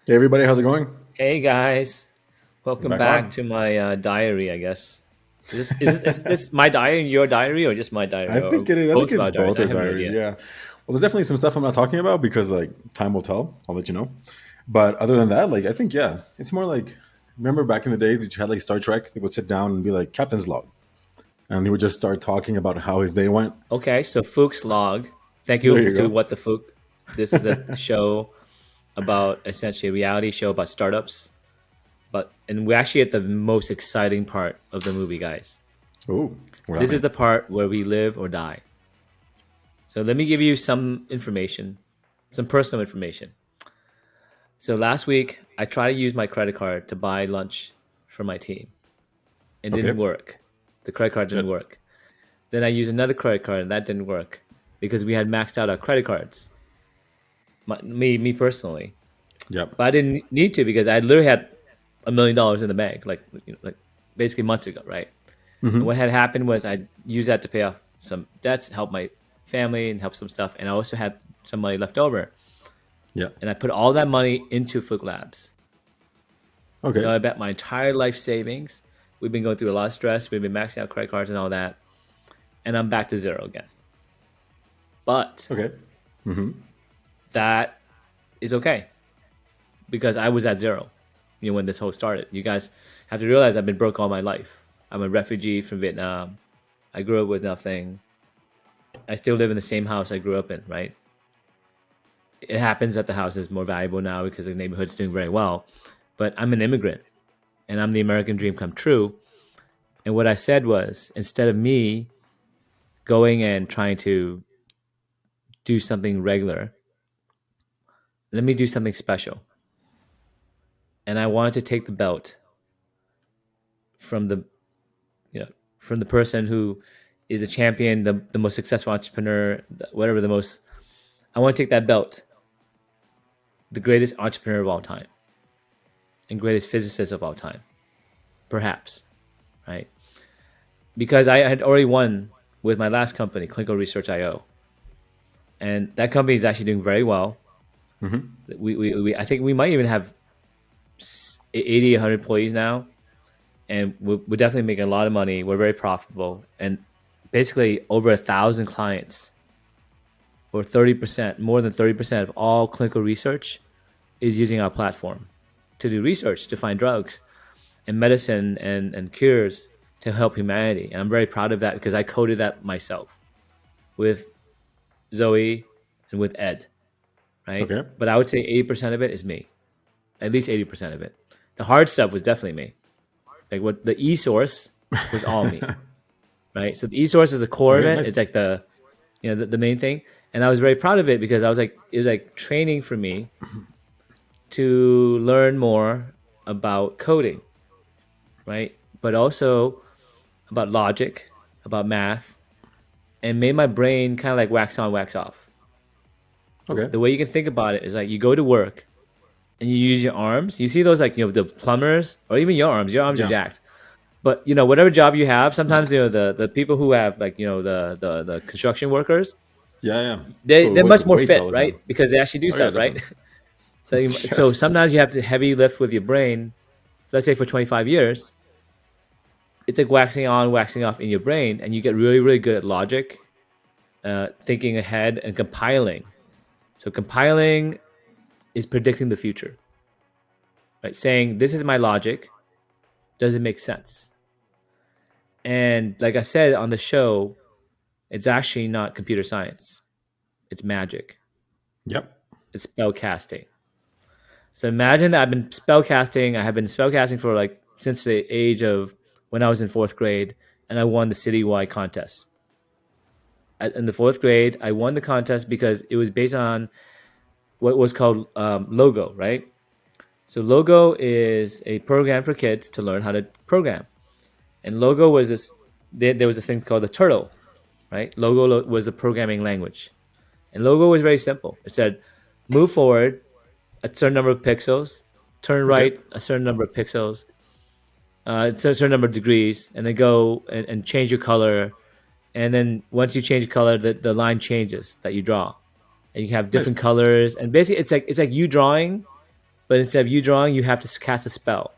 Hey everybody, how's it going? Hey guys, We're welcome back back on. to my diary. I guess is this my diary and your diary, or just my diary, or I think both of it's our diaries? both I our have no diaries, idea. yeah. Well, there's definitely some stuff I'm not talking about because like time will tell. I'll let you know. But other than that, like I think yeah, it's more like remember back in the days that you had like Star Trek, they would sit down and be like Captain's log, and he would just start talking about how his day went. Okay, so Phuc's log. Thank There you you to go. What the Phuc. This is a show about essentially a reality show about startups. And we're actually at the most exciting part of the movie, guys. Oh, what This is happened? the part where we live or die. So let me give you some information, some personal information. So last week, I tried to use my credit card to buy lunch for my team. It Okay. didn't work. The credit card didn't Good. work. Then I used another credit card and that didn't work because we had maxed out our credit cards. Me personally, Yep. but I didn't need to because I literally had $1 million in the bank, like basically months ago, right? And what Mm-hmm. had happened was I used that to pay off some debts, help my family, and help some stuff, and I also had some money left over, Yep. and I put all that money into Fluke Labs. So Okay. I bet my entire life savings. We've been going through a lot of stress. We've been maxing out credit cards and all that, and I'm back to zero again. But Okay. Mm-hmm. that is okay because I was at zero, when this whole started. You guys have to realize I've been broke all my life. I'm a refugee from Vietnam. I grew up with nothing. I still live in the same house I grew up in, right? It happens that the house is more valuable now because the neighborhood's doing very well. But I'm an immigrant and I'm the American dream come true. And what I said was instead of me going and trying to do something regular, let me do something special. And I wanted to take the belt from the you know from the person who is a champion, the most successful entrepreneur, whatever the most. I want to take that belt, the greatest entrepreneur of all time and greatest physicist of all time, perhaps, right? Because I had already won with my last company, Clinical Research IO, and that company is actually doing very well. Mm-hmm. We I think we might even have 80, 100 employees now, and we're definitely making a lot of money. We're very profitable, and basically over 1,000 clients, or 30%, more than 30% of all clinical research is using our platform to do research to find drugs and medicine and cures to help humanity. And I'm very proud of that because I coded that myself with Zoe and with Ed, right? Okay. But I would say 80% of it is me, at least 80% of it. The hard stuff was definitely me. Like what the e source was all me, right? So the e source is the core of Okay. it. Nice. It's like the main thing. And I was very proud of it because I was like, it was like training for me to learn more about coding, right? But also about logic, about math, and made my brain kind of like wax on, wax off. Okay. The way you can think about it is like you go to work and you use your arms. You see those like the plumbers or even your arms. Your arms are Yeah. jacked. But whatever job you have, sometimes the people who have like the construction workers, Yeah. Yeah. they People they're with much more weights fit, all the right? time. Because they actually do Oh yeah, stuff, right? definitely. So Yes. sometimes you have to heavy lift with your brain. Let's say for 25 years, it's like waxing on, waxing off in your brain, and you get really, really good at logic, thinking ahead, and compiling. So compiling is predicting the future, right? Saying this is my logic, does it make sense? And like I said on the show, it's actually not computer science; it's magic. Yep. It's spell casting. So imagine that I've been spell casting. I have been spell casting for like since the age of when I was in fourth grade, and I won the citywide contest. In the fourth grade, I won the contest because it was based on what was called Logo, right? So Logo is a program for kids to learn how to program, and Logo was this. There was this thing called the turtle, right? Logo was the programming language, and Logo was very simple. It said, move forward a certain number of pixels, turn Okay. right a certain number of pixels, it's a certain number of degrees, and then go and change your color. And then once you change the color, the line changes that you draw, and you have Nice. different colors. And basically, it's like you drawing, but instead of you drawing, you have to cast a spell.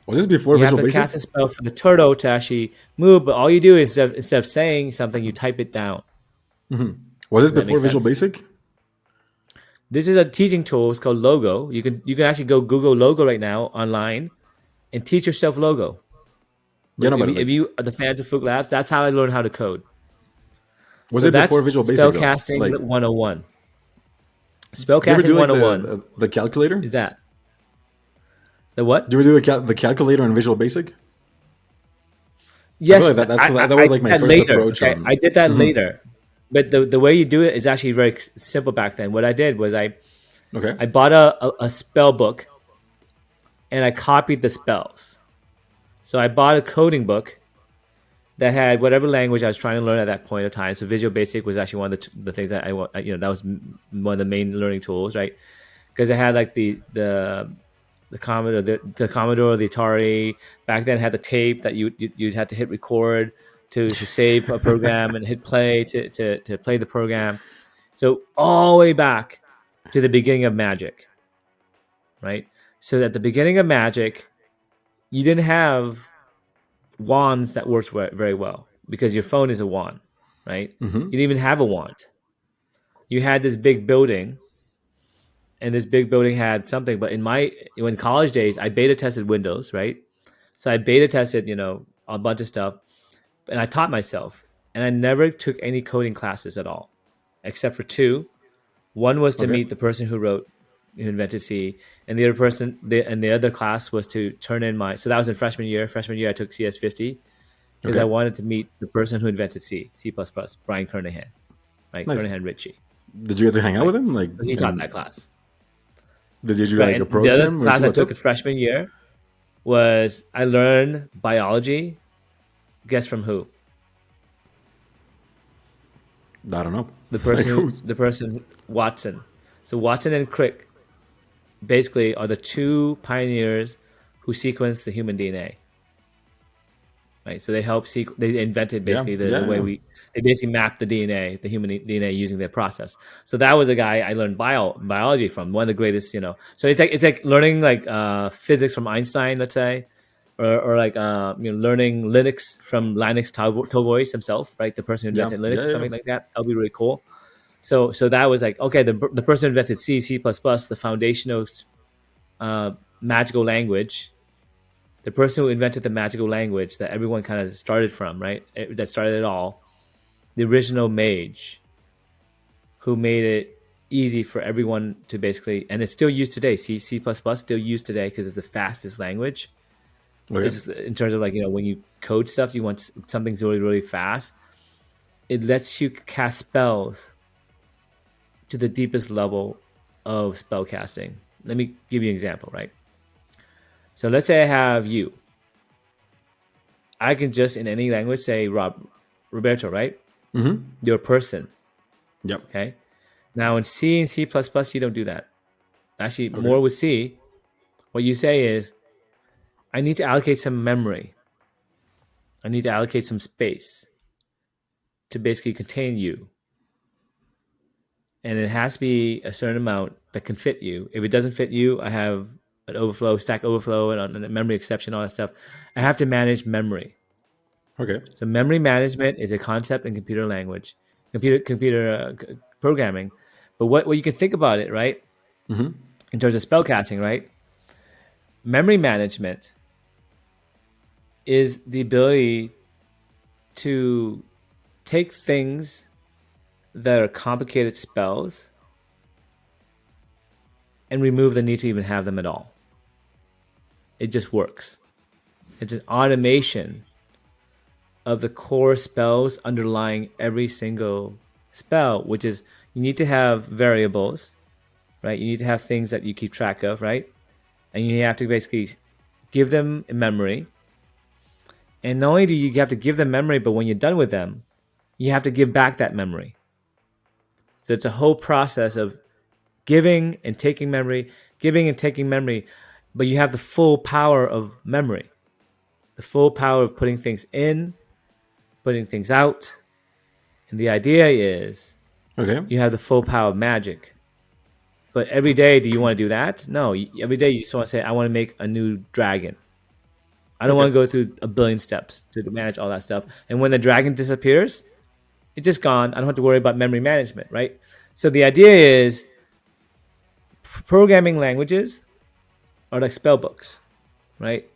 Was this before You have Visual to Basic? cast a spell for the turtle to actually move, but all you do is instead of saying something, you type it down. Was this Does that make before Visual sense? Basic? This is a teaching tool. It's called Logo. You can actually go Google Logo right now online and teach yourself Logo. Yeah, no, but If like, you are the fans of Phuc Labs, that's how I learned how to code. was So it before that's Visual Basic though? spellcasting Like, 101. do you ever Spellcasting do like 101 the calculator? is that. The what? Do you ever do the calculator in Visual Basic? I feel Yes, like that I was like did my that first later. approach Okay, on. I did that later. But the way you do it is actually very simple back then. What I did was Okay, I bought a spell book and I copied the spells. So I bought a coding book that had whatever language I was trying to learn at that point of time. So Visual Basic was actually one of the things that that was one of the main learning tools, right? Because it had like the Commodore, the Commodore, the Atari. Back then had the tape that you'd have to hit record to save a program and hit play to play the program. So all the way back to the beginning of Magic, right? So at the beginning of Magic, you didn't have wands that worked very well because your phone is a wand, right? You didn't even have a wand. You had this big building, and this big building had something. But in college days, I beta tested Windows, right? So I beta tested, a bunch of stuff, and I taught myself. And I never took any coding classes at all, except for two. One was to okay, meet the person who invented C, and the other class was to turn in my. So that was in freshman year. Freshman year, I took CS50 because I okay, wanted to meet the person who invented C++, Brian Kernighan, right? nice. Kernighan Ritchie, Did you get to hang out right? with him? Like, So he taught that and class, did you right? like And the approach other him or see class I what's took up? in freshman year was I learned biology. Guess from who? I don't know. The Like person who's? the person Watson. So Watson and Crick basically are the two pioneers who sequenced the human DNA. Right. So they invented Yeah, basically the yeah, way yeah. they basically mapped the human DNA using their process. So that was a guy I learned biology from, one of the greatest, So it's like learning like physics from Einstein, let's say, or like learning Linux from Linus Torvalds himself, right? The person who Yeah, invented yeah, Linux or yeah. something like that. That'll be really cool. So that was like, okay, the person who invented C++, the foundational magical language, the person who invented the magical language that everyone kind of started from, right? That started it all. The original mage who made it easy for everyone to basically, and it's still used today. C++ still used today because it's the fastest language. Okay, Is in terms of like, when you code stuff, you want something's really, really fast. It lets you cast spells to the deepest level of spell casting. Let me give you an example, right? So let's say I have you. I can just in any language say Roberto, right? You're a person. yep. Okay. Now in C and C++, you don't do that. Actually, Okay, more with C, what you say is, I need to allocate some memory. I need to allocate some space to basically contain you. And it has to be a certain amount that can fit you. If it doesn't fit you, I have an overflow, stack overflow, and a memory exception, all that stuff. I have to manage memory. okay, So memory management is a concept in computer language, computer programming. But what you can think about it, right? In terms of spellcasting, right? Memory management is the ability to take things that are complicated spells and remove the need to even have them at all. It just works. It's an automation of the core spells underlying every single spell, which is you need to have variables, right? You need to have things that you keep track of, right? And you have to basically give them a memory. And not only do you have to give them memory, but when you're done with them, you have to give back that memory. So it's a whole process of giving and taking memory, giving and taking memory, but you have the full power of memory, the full power of putting things in, putting things out. And the idea is okay. you have the full power of magic. But every day, do you want to do that? No. Every day, you just want to say, I want to make a new dragon. I don't want Okay. to go through a billion steps to manage all that stuff. And when the dragon disappears, it's just gone. I don't have to worry about memory management, right? So the idea is programming languages are like spell books, right?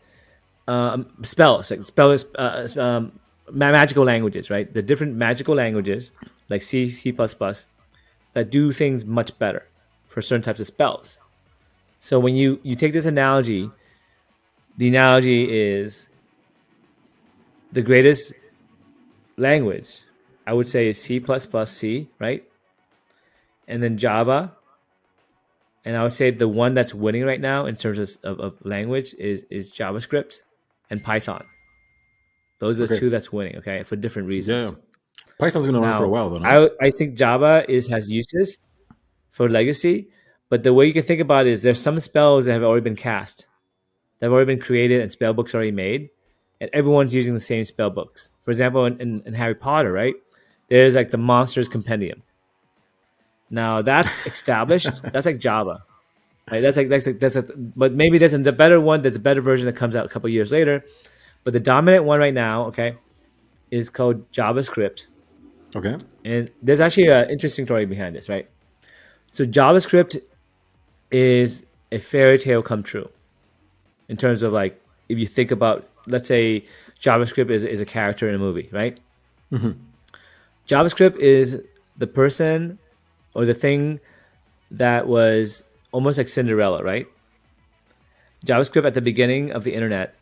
Spells, like magical languages, right? The different magical languages like C, C++, that do things much better for certain types of spells. So when you take this analogy, the analogy is the greatest language, I would say, is C++, C, right? And then Java. And I would say the one that's winning right now in terms of language is JavaScript and Python. Those are the Okay. two that's winning, okay, for different Yeah, yeah. reasons. Python's gonna run for a Now, while though, no? I think Java has uses for legacy, but the way you can think about it is there's some spells that have already been cast, that have already been created, and spell books already made, and everyone's using the same spell books. For example, in Harry Potter, right? There's like the Monsters Compendium. Now that's established. That's like Java, right? But maybe there's a better one. There's a better version that comes out a couple years later. But the dominant one right now, okay, is called JavaScript, Okay. and there's actually an interesting story behind this, right? So JavaScript is a fairy tale come true in terms of like if you think about, let's say JavaScript is a character in a movie, right? JavaScript is the person or the thing that was almost like Cinderella, right? JavaScript at the beginning of the internet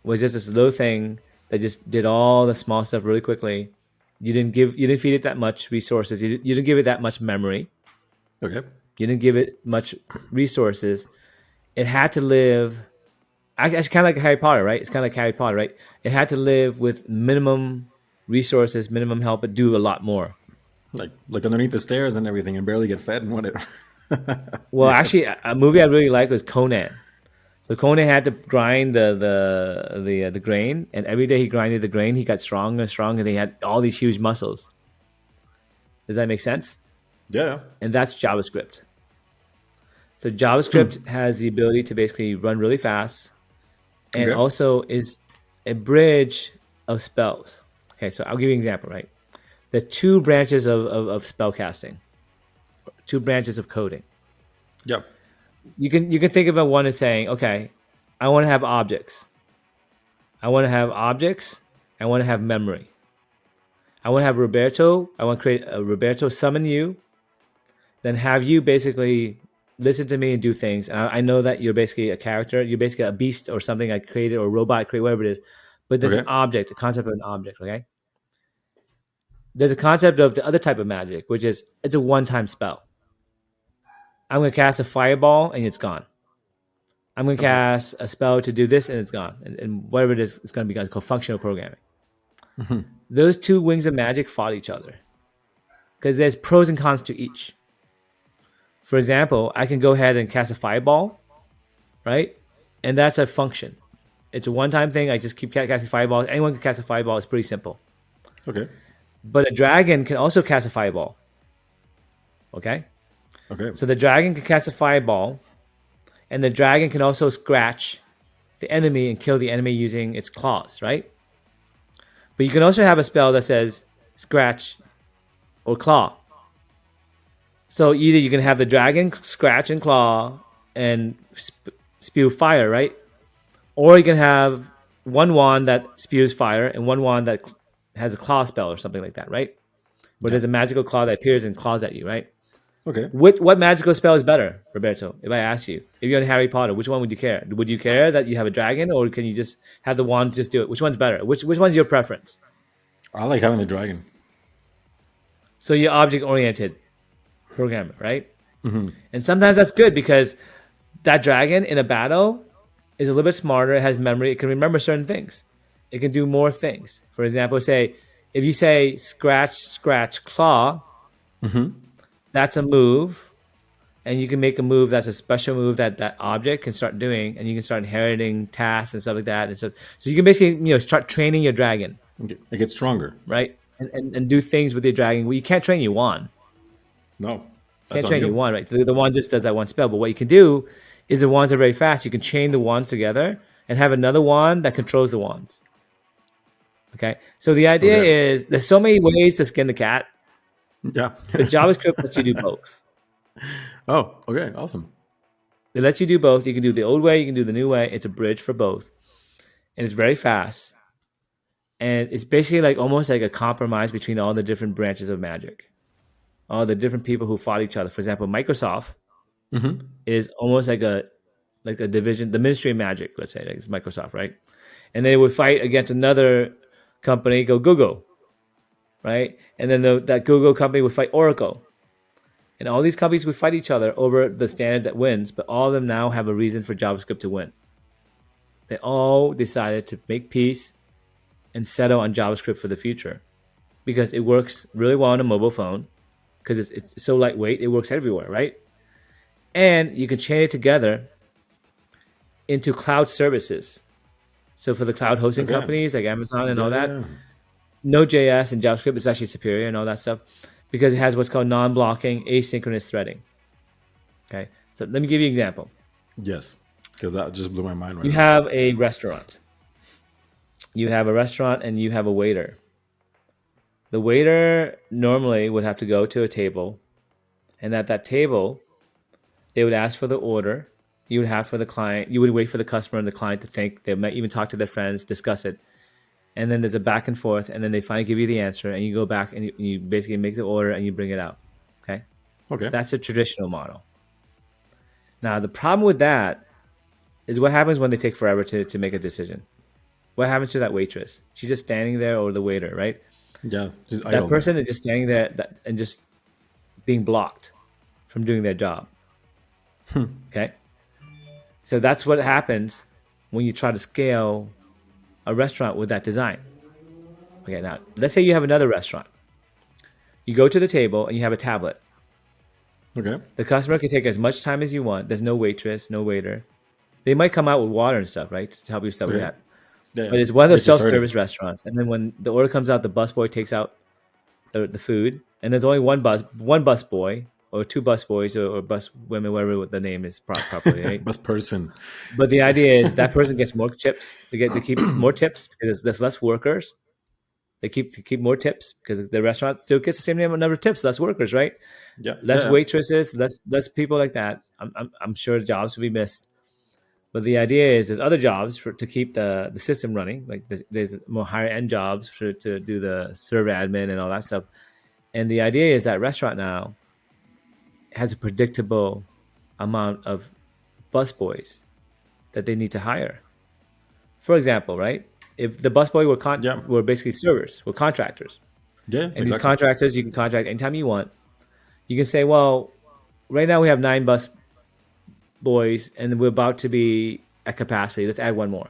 was just this little thing that just did all the small stuff really quickly. You didn't feed it that much resources. You didn't give it that much memory. Okay. You didn't give it much resources. It had to live. It's kind of like Harry Potter, right? It's kind of like Harry Potter, right? It had to live with minimum resources, minimum help, but do a lot more. Like underneath the stairs and everything, and barely get fed and what it. Well, actually, Yes. a movie I really liked was Conan. So Conan had to grind the grain, and every day he grinded the grain, he got stronger and stronger. And he had all these huge muscles. Does that make sense? Yeah. And that's JavaScript. So JavaScript has the ability to basically run really fast, and Okay. also is a bridge of spells. Okay, so I'll give you an example, right? The two branches of spell casting, two branches of coding. Yep. You can think about one as saying, okay, I want to have objects. I want to have objects. I want to have memory. I want to have Roberto. I want to create a Roberto summon you, then have you basically listen to me and do things. And I know that you're basically a character. You're basically a beast or something I created or a robot I created, whatever it is. But there's an Okay. object, a concept of an object, okay? There's a concept of the other type of magic, which is it's a one-time spell. I'm going to cast a fireball and it's gone. I'm going to Okay. cast a spell to do this and it's gone. And whatever it is, it's going to be gone. It's called functional programming. Those two wings of magic fought each other because there's pros and cons to each. For example, I can go ahead and cast a fireball, right? And that's a function. It's a one-time thing. I just keep casting fireballs. Anyone can cast a fireball. It's pretty simple. Okay. But a dragon can also cast a fireball. Okay? Okay. So the dragon can cast a fireball, and the dragon can also scratch the enemy and kill the enemy using its claws, right? But you can also have a spell that says scratch or claw. So either you can have the dragon scratch and claw and spew fire, right? Or you can have one wand that spews fire and one wand that has a claw spell or something like that, right? Where Yeah. there's a magical claw that appears and claws at you, right? Okay. What magical spell is better, Roberto? If I ask you, if you're in Harry Potter, which one would you care? Would you care that you have a dragon, or can you just have the wand just do it? Which one's better? Which one's your preference? I like having the dragon. So you're object oriented programmer, right? And sometimes that's good because that dragon in a battle is a little bit smarter. It has memory. It can remember certain things. It can do more things. For example, say if you say scratch, scratch, claw, that's a move, and you can make a move that's a special move that that object can start doing, and you can start inheriting tasks and stuff like that. And so you can basically start training your dragon, Okay. It gets stronger. right? And do things with your dragon. Well, you can't train your wand. No. That's Can't on change you. one, right? The one just does that one spell. But what you can do is the wands are very fast. You can chain the wands together and have another wand that controls the wands. Okay. So the idea Okay. is there's so many ways to skin the cat, Yeah. but JavaScript lets you do both. Oh, okay. Awesome. It lets you do both. You can do the old way, you can do the new way. It's a bridge for both. And it's very fast. And it's basically like almost like a compromise between all the different branches of magic, all the different people who fought each other. For example, Microsoft Hmm. is almost like a division, the Ministry of Magic, let's say, like it's Microsoft, right? And they would fight against another company, go Google, right? And then that Google company would fight Oracle. And all these companies would fight each other over the standard that wins, but all of them now have a reason for JavaScript to win. They all decided to make peace and settle on JavaScript for the future because it works really well on a mobile phone because it's so lightweight. It works everywhere, right? And you can chain it together into cloud services. So for the cloud hosting Okay. companies like Amazon and all Yeah, yeah, that, yeah. Node.js and JavaScript is actually superior and all that stuff because it has what's called non-blocking asynchronous threading. Okay. So let me give you an example. Yes. Because that just blew my mind right You now. have a restaurant. You have a restaurant and you have a waiter. The waiter normally would have to go to a table, and at that table, they would ask for the order. You would have for the client. You would wait for the customer and the client to think. They might even talk to their friends, discuss it, and then there's a back and forth, and then they finally give you the answer, and you go back and you basically make the order and you bring it out. Okay, Okay. that's a traditional model. Now the problem with that is what happens when they take forever to make a decision. What happens to that waitress? She's just standing there, or the waiter, right? Yeah. Just That idle there. person is just standing there and just being blocked from doing their job. Okay. So that's what happens when you try to scale a restaurant with that design. Okay. Now, let's say you have another restaurant. You go to the table and you have a tablet. Okay. The customer can take as much time as you want. There's no waitress, no waiter. They might come out with water and stuff, right? To help you stuff with Okay. that. Yeah, yeah. But it's one of those Get you self started. service restaurants. And then when the order comes out, the busboy takes out the food, and there's only one bus boy or two bus boys or bus women, whatever the name is properly, right? Best person. But the idea is that person gets more chips. They keep more tips because there's less workers. They keep more tips because the restaurant still gets the same number of tips, less workers, right? Yeah. Less Yeah. waitresses, less people like that. I'm sure jobs will be missed. But the idea is there's other jobs to keep the system running. Like there's more higher end jobs to do the server admin and all that stuff. And the idea is that restaurant now has a predictable amount of busboys that they need to hire. For example, right? If the busboy Yeah. were basically servers, were contractors, Yeah. and these Exactly. contractors you can contract anytime you want. You can say, well, right now we have 9 busboys, and we're about to be at capacity. Let's add one more.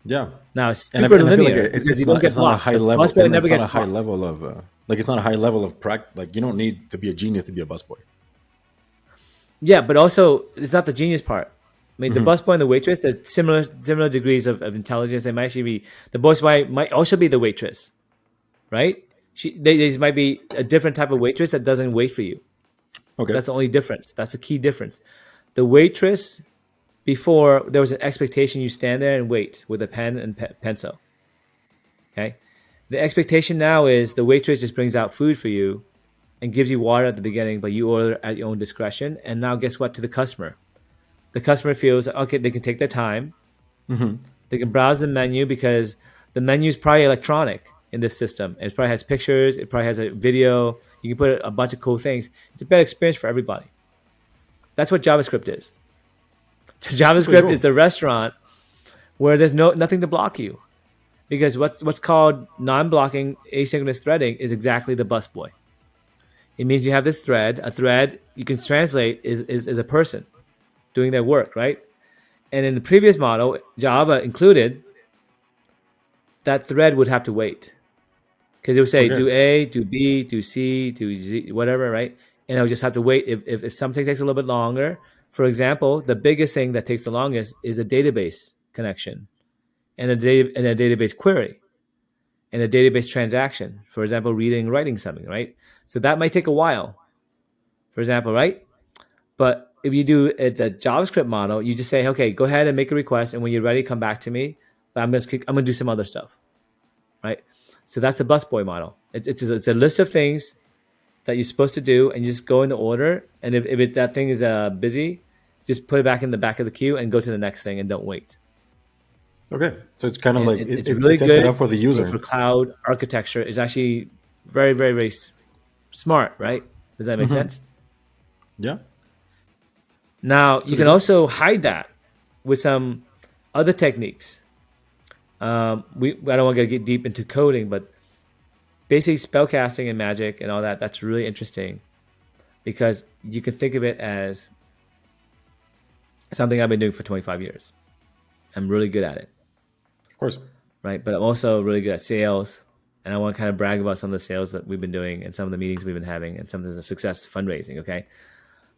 Yeah. Now it's And super and I feel like linear because you it's don't not get a blocked. high The level, busboy and never it's not gets a high blocked. level of like it's not a high level of like you don't need to be a genius to be a busboy. Yeah, but also it's not the genius part. I mean, the Hmm. busboy and the waitress, there's similar degrees of intelligence. They might actually be the busboy might also be the waitress, right? There might be a different type of waitress that doesn't wait for you. Okay. That's the only difference. That's the key difference. The waitress before there was an expectation you stand there and wait with a pen and pencil. Okay, the expectation now is the waitress just brings out food for you and gives you water at the beginning, but you order at your own discretion. And now, guess what? To the customer feels okay. They can take their time. Hmm. They can browse the menu because the menu is probably electronic in this system. It probably has pictures. It probably has a video. You can put a bunch of cool things. It's a better experience for everybody. That's what JavaScript is. That's pretty JavaScript is cool. the restaurant where there's nothing to block you because what's called non-blocking asynchronous threading is exactly the busboy. It means you have this thread. A thread you can translate is a person doing their work, right? And in the previous model, Java included that thread would have to wait because it would say Okay. do A, do B, do C, do Z, whatever, right? And I would just have to wait if something takes a little bit longer. For example, the biggest thing that takes the longest is a database connection and a database query and a database transaction. For example, reading, writing something, right? So that might take a while. for example, right? But if you do it the JavaScript model, you just say, okay, go ahead and make a request, and when you're ready, come back to me. But I'm gonna do some other stuff, right? So that's a busboy model. It's a list of things that you're supposed to do, and you just go in the order. And if that thing is busy, just put it back in the back of the queue and go to the next thing, and don't wait. Okay, so it's kind of And like it's it really sets it up good for the user. for cloud architecture. It's actually very, very, very smart, right? Does that make sense? Yeah, Now you pretty can good. also hide that with some other techniques. I don't want to get deep into coding, but basically spellcasting and magic and all that. That's really interesting because you can think of it as something I've been doing for 25 years. I'm really good at it, Of course. right? But I'm also really good at sales, and I want to kind of brag about some of the sales that we've been doing and some of the meetings we've been having and some of the success fundraising. Okay,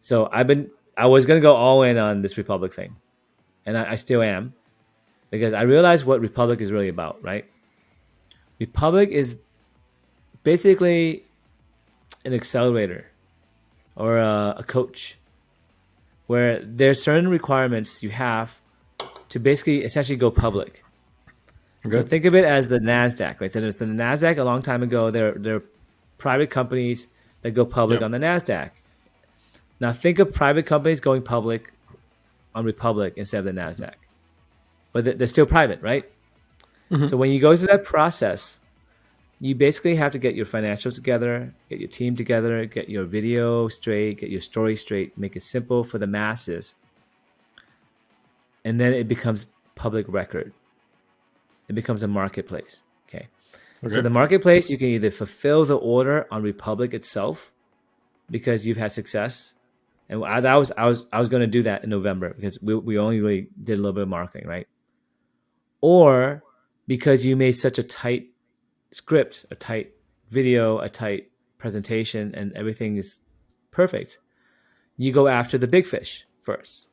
so I was gonna go all in on this Republic thing, and I still am because I realized what Republic is really about, right? Republic is basically an accelerator or a coach where there's certain requirements you have to basically essentially go public. So Okay. think of it as the Nasdaq, right? There's the Nasdaq a long time ago. They're private companies that go public Yeah. on the Nasdaq. Now think of private companies going public on Republic instead of the Nasdaq, but they're still private, right? So when you go through that process, you basically have to get your financials together, get your team together, get your video straight, get your story straight, make it simple for the masses, and then it becomes public record. It becomes a marketplace. Okay. So Okay. the marketplace, you can either fulfill the order on Republic itself because you've had success. And I was going to do that in November because we only really did a little bit of marketing, right? Or because you made such a tight script, a tight video, a tight presentation, and everything is perfect, you go after the big fish first.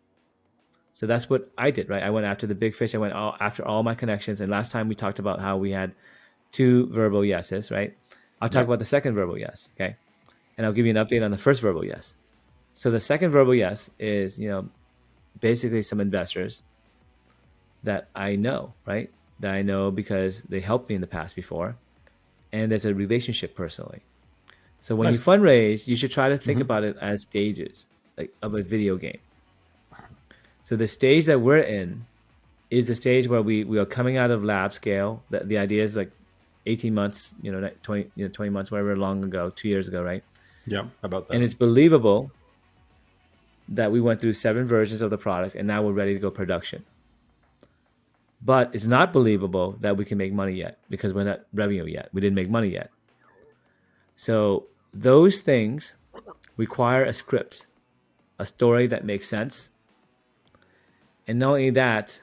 So that's what I did, right? I went after the big fish. I went after all my connections. And last time we talked about how we had two verbal yeses, right? I'll talk Yeah. about the second verbal yes, okay? And I'll give you an update on the first verbal yes. So the second verbal yes is, basically some investors that I know, right? That I know because they helped me in the past before. And there's a relationship personally. So when you Nice. fundraise, you should try to think about it as stages, like of a video game. So the stage that we're in is the stage where we are coming out of lab scale. The idea is like 18 months, 20, 20 months, whatever long ago, 2 years ago, right? Yeah. About And that. it's believable that we went through 7 versions of the product and now we're ready to go production. But it's not believable that we can make money yet because we're not revenue yet. We didn't make money yet. So those things require a script, a story that makes sense. And not only that,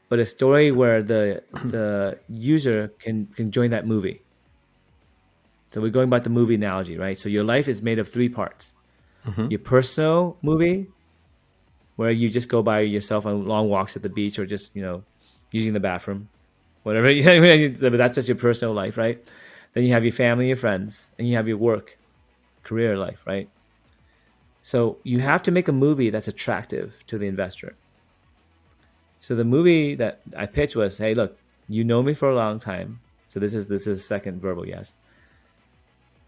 but a story where the user can join that movie. So we're going about the movie analogy, right? So your life is made of 3 parts. Your personal movie, where you just go by yourself on long walks at the beach or just, using the bathroom, whatever. But that's just your personal life, right? Then you have your family, your friends, and you have your work, career life, right? So you have to make a movie that's attractive to the investor. So the movie that I pitched was, hey, look, you know me for a long time. So this is second verbal yes.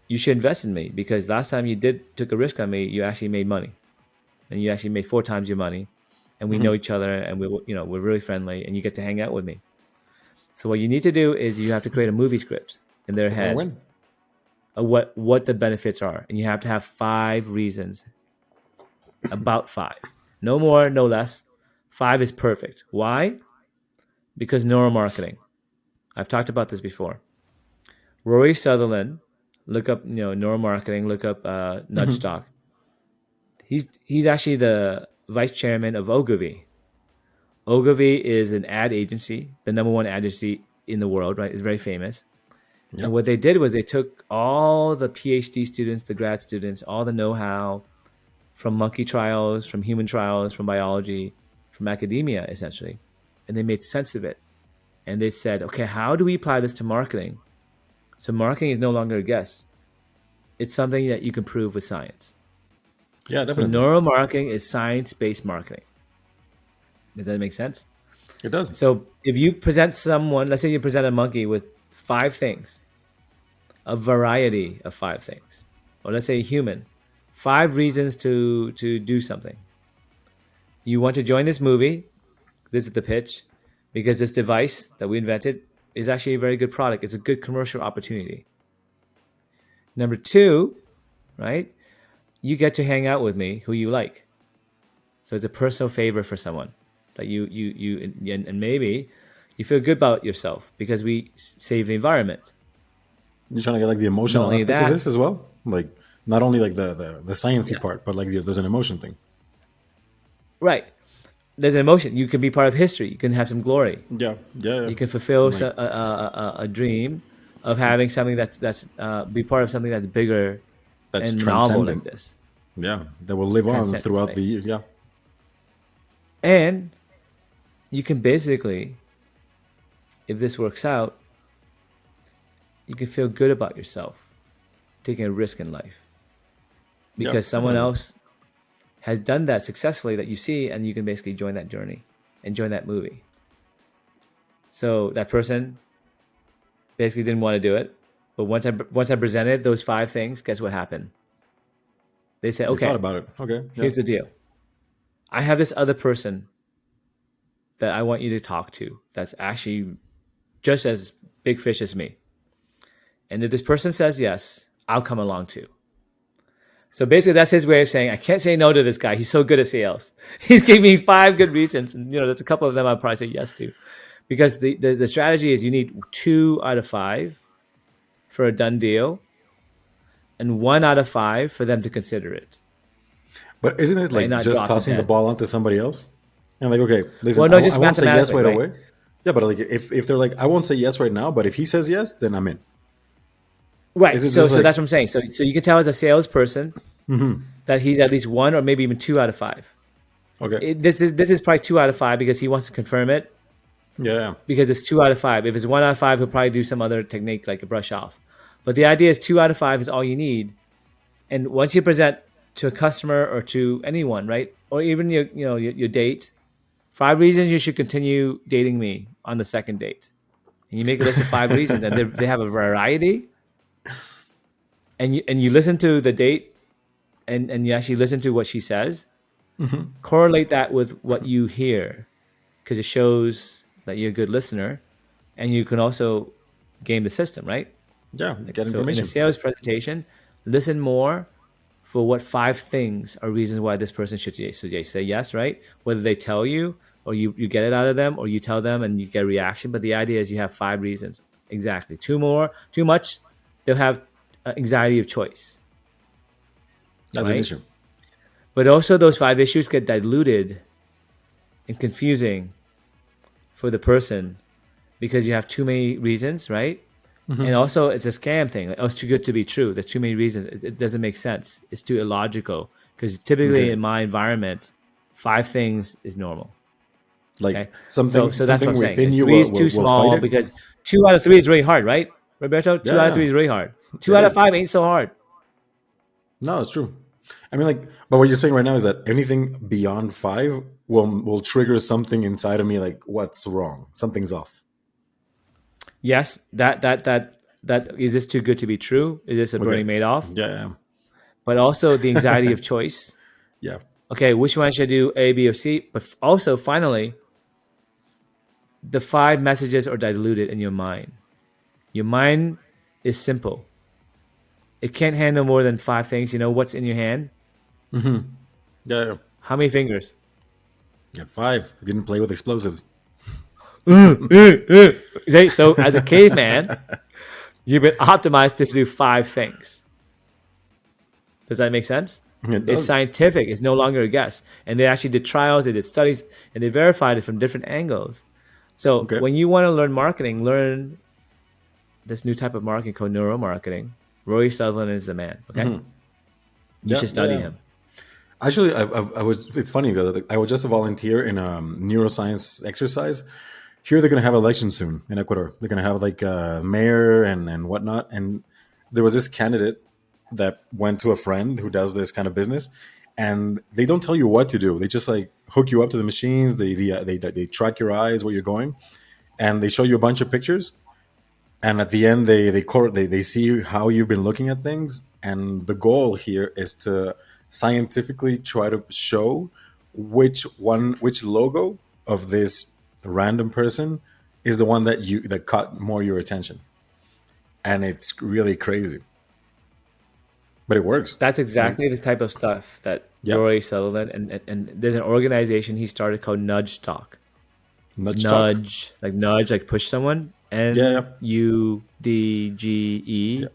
You should invest in me because last time you took a risk on me, you actually made money, and you actually made 4 times your money, and we know each other, and we're really friendly, and you get to hang out with me. So what you need to do is you have to create a movie script in their It's a head win-win. of what the benefits are, and you have to have 5 reasons, about 5, no more, no less. 5 is perfect. Why? Because neuromarketing. I've talked about this before. Rory Sutherland, look up neuromarketing, look up Nudge Talk. He's actually the vice chairman of Ogilvy. Ogilvy is an ad agency, the number 1 ad agency in the world, right? It's very famous. Yeah. And what they did was they took all the PhD students, the grad students, all the know-how from monkey trials, from human trials, from biology, from academia, essentially, and they made sense of it. And they said, okay, how do we apply this to marketing? So marketing is no longer a guess. It's something that you can prove with science. Yeah, So definitely. neuromarketing is science-based marketing. Does that make sense? It does. So if you present someone, let's say you present a monkey with 5 things, a variety of 5 things, or let's say a human, 5 reasons to do something. You want to join this movie. This is the pitch, because this device that we invented is actually a very good product. It's a good commercial opportunity. Number two, right? You get to hang out with me, who you like. So it's a personal favor for someone that and maybe you feel good about yourself because we save the environment. You're trying to get like the Not emotional only aspect of that, this as well, like not only like the sciencey yeah, part, but like there's an emotion thing. right. There's an emotion. You can be part of history. You can have some glory. Yeah, yeah, yeah. You can fulfill Like a dream of having something that's be part of something that's bigger that's and novel like transcendent. this, Yeah, that will live on transcendent, throughout right? the year. Yeah, And you can basically, if this works out, you can feel good about yourself taking a risk in life yeah, because someone definitely. else has done that successfully that you see, and you can basically join that journey and join that movie. So that person basically didn't want to do it, but once I presented those 5 things, guess what happened? They said, They thought "Okay, about it. Okay, yeah. here's the deal. I have this other person that I want you to talk to that's actually just as big fish as me. And if this person says yes, I'll come along too." So basically, that's his way of saying, I can't say no to this guy. He's so good at sales. He's giving me 5 good reasons. And, there's a couple of them I'll probably say yes to. Because the strategy is you need 2 out of 5 for a done deal and 1 out of 5 for them to consider it, But isn't it right? like Not just drop the tossing the dead. ball onto somebody else? And like, okay, listen, Well, no, I just won't say yes mathematically, right right? away. Yeah, but like if they're like, I won't say yes right now, but if he says yes, then I'm in. Is Right. it So just so like, that's what I'm saying. So you can tell as a salesperson that he's at least 1 or maybe even 2 out of 5. okay, This is probably 2 out of 5 because he wants to confirm it, yeah, yeah, because it's 2 out of 5. If it's 1 out of 5, he'll probably do some other technique like a brush off. But the idea is 2 out of 5 is all you need. And once you present to a customer or to anyone, right, or even your date, 5 reasons you should continue dating me on the second date, and you make a list of 5 reasons, and they have a variety, and you listen to the date, and you actually listen to what she says, correlate that with what you hear, because it shows that you're a good listener, and you can also game the system, right? yeah, Like, get so in a information. sales presentation, listen more for what 5 things are reasons why this person should say yes, right? Whether they tell you or you get it out of them, or you tell them and you get a reaction. But the idea is you have 5 reasons. Exactly. Too much, they'll have anxiety of choice, That's an right? issue. But also those 5 issues get diluted and confusing for the person because you have too many reasons, right? And also, it's a scam thing. Like, oh, it's too good to be true. There's too many reasons. It doesn't make sense. It's too illogical. Because typically Okay, in my environment, 5 things is normal. like Okay, so something that's what something I'm saying. within And you three is too will fight small it. because 2 out of 3 is really hard, right, Roberto? Two Yeah, out of yeah, three is really hard. Two it out of is. five ain't so hard. No, it's true. I mean, like, but what you're saying right now is that anything beyond 5 will trigger something inside of me. Like, what's wrong? Something's off. Yes, that is this too good to be true? Is this a Okay. Bernie Madoff? Yeah, yeah, But also the anxiety of choice. yeah. Okay, which one should I do, A, B, or C? But also, finally, the 5 messages are diluted in your mind. Your mind is simple. It can't handle more than 5 things. You know what's in your hand? Yeah, yeah. How many fingers? Yeah, 5. Didn't play with explosives. See, so as a caveman, you've been optimized to do 5 things. Does that make sense? It It's does. scientific. It's no longer a guess. And they actually did trials, they did studies, and they verified it from different angles. So Okay. when you want to learn marketing, learn this new type of marketing called neuromarketing. Rory Sutherland is the man. Okay, you Yeah, should yeah, study yeah. him. Actually, I was. It's funny because I was just a volunteer in a neuroscience exercise. Here they're gonna have elections soon in Ecuador. They're gonna have like a mayor and whatnot. And there was this candidate that went to a friend who does this kind of business, and they don't tell you what to do. They just like hook you up to the machines. They track your eyes, where you're going, and they show you a bunch of pictures. And at the end, they see how you've been looking at things. And the goal here is to scientifically try to show which logo of this random person is the one that caught more your attention. And it's really crazy, but it works. That's Like, exactly the type of stuff that yeah, Rory Sullivan and there's an organization he started called Nudge Talk. nudge talk. Nudge, like nudge, like push someone. Yeah, yeah, NUDGE yeah.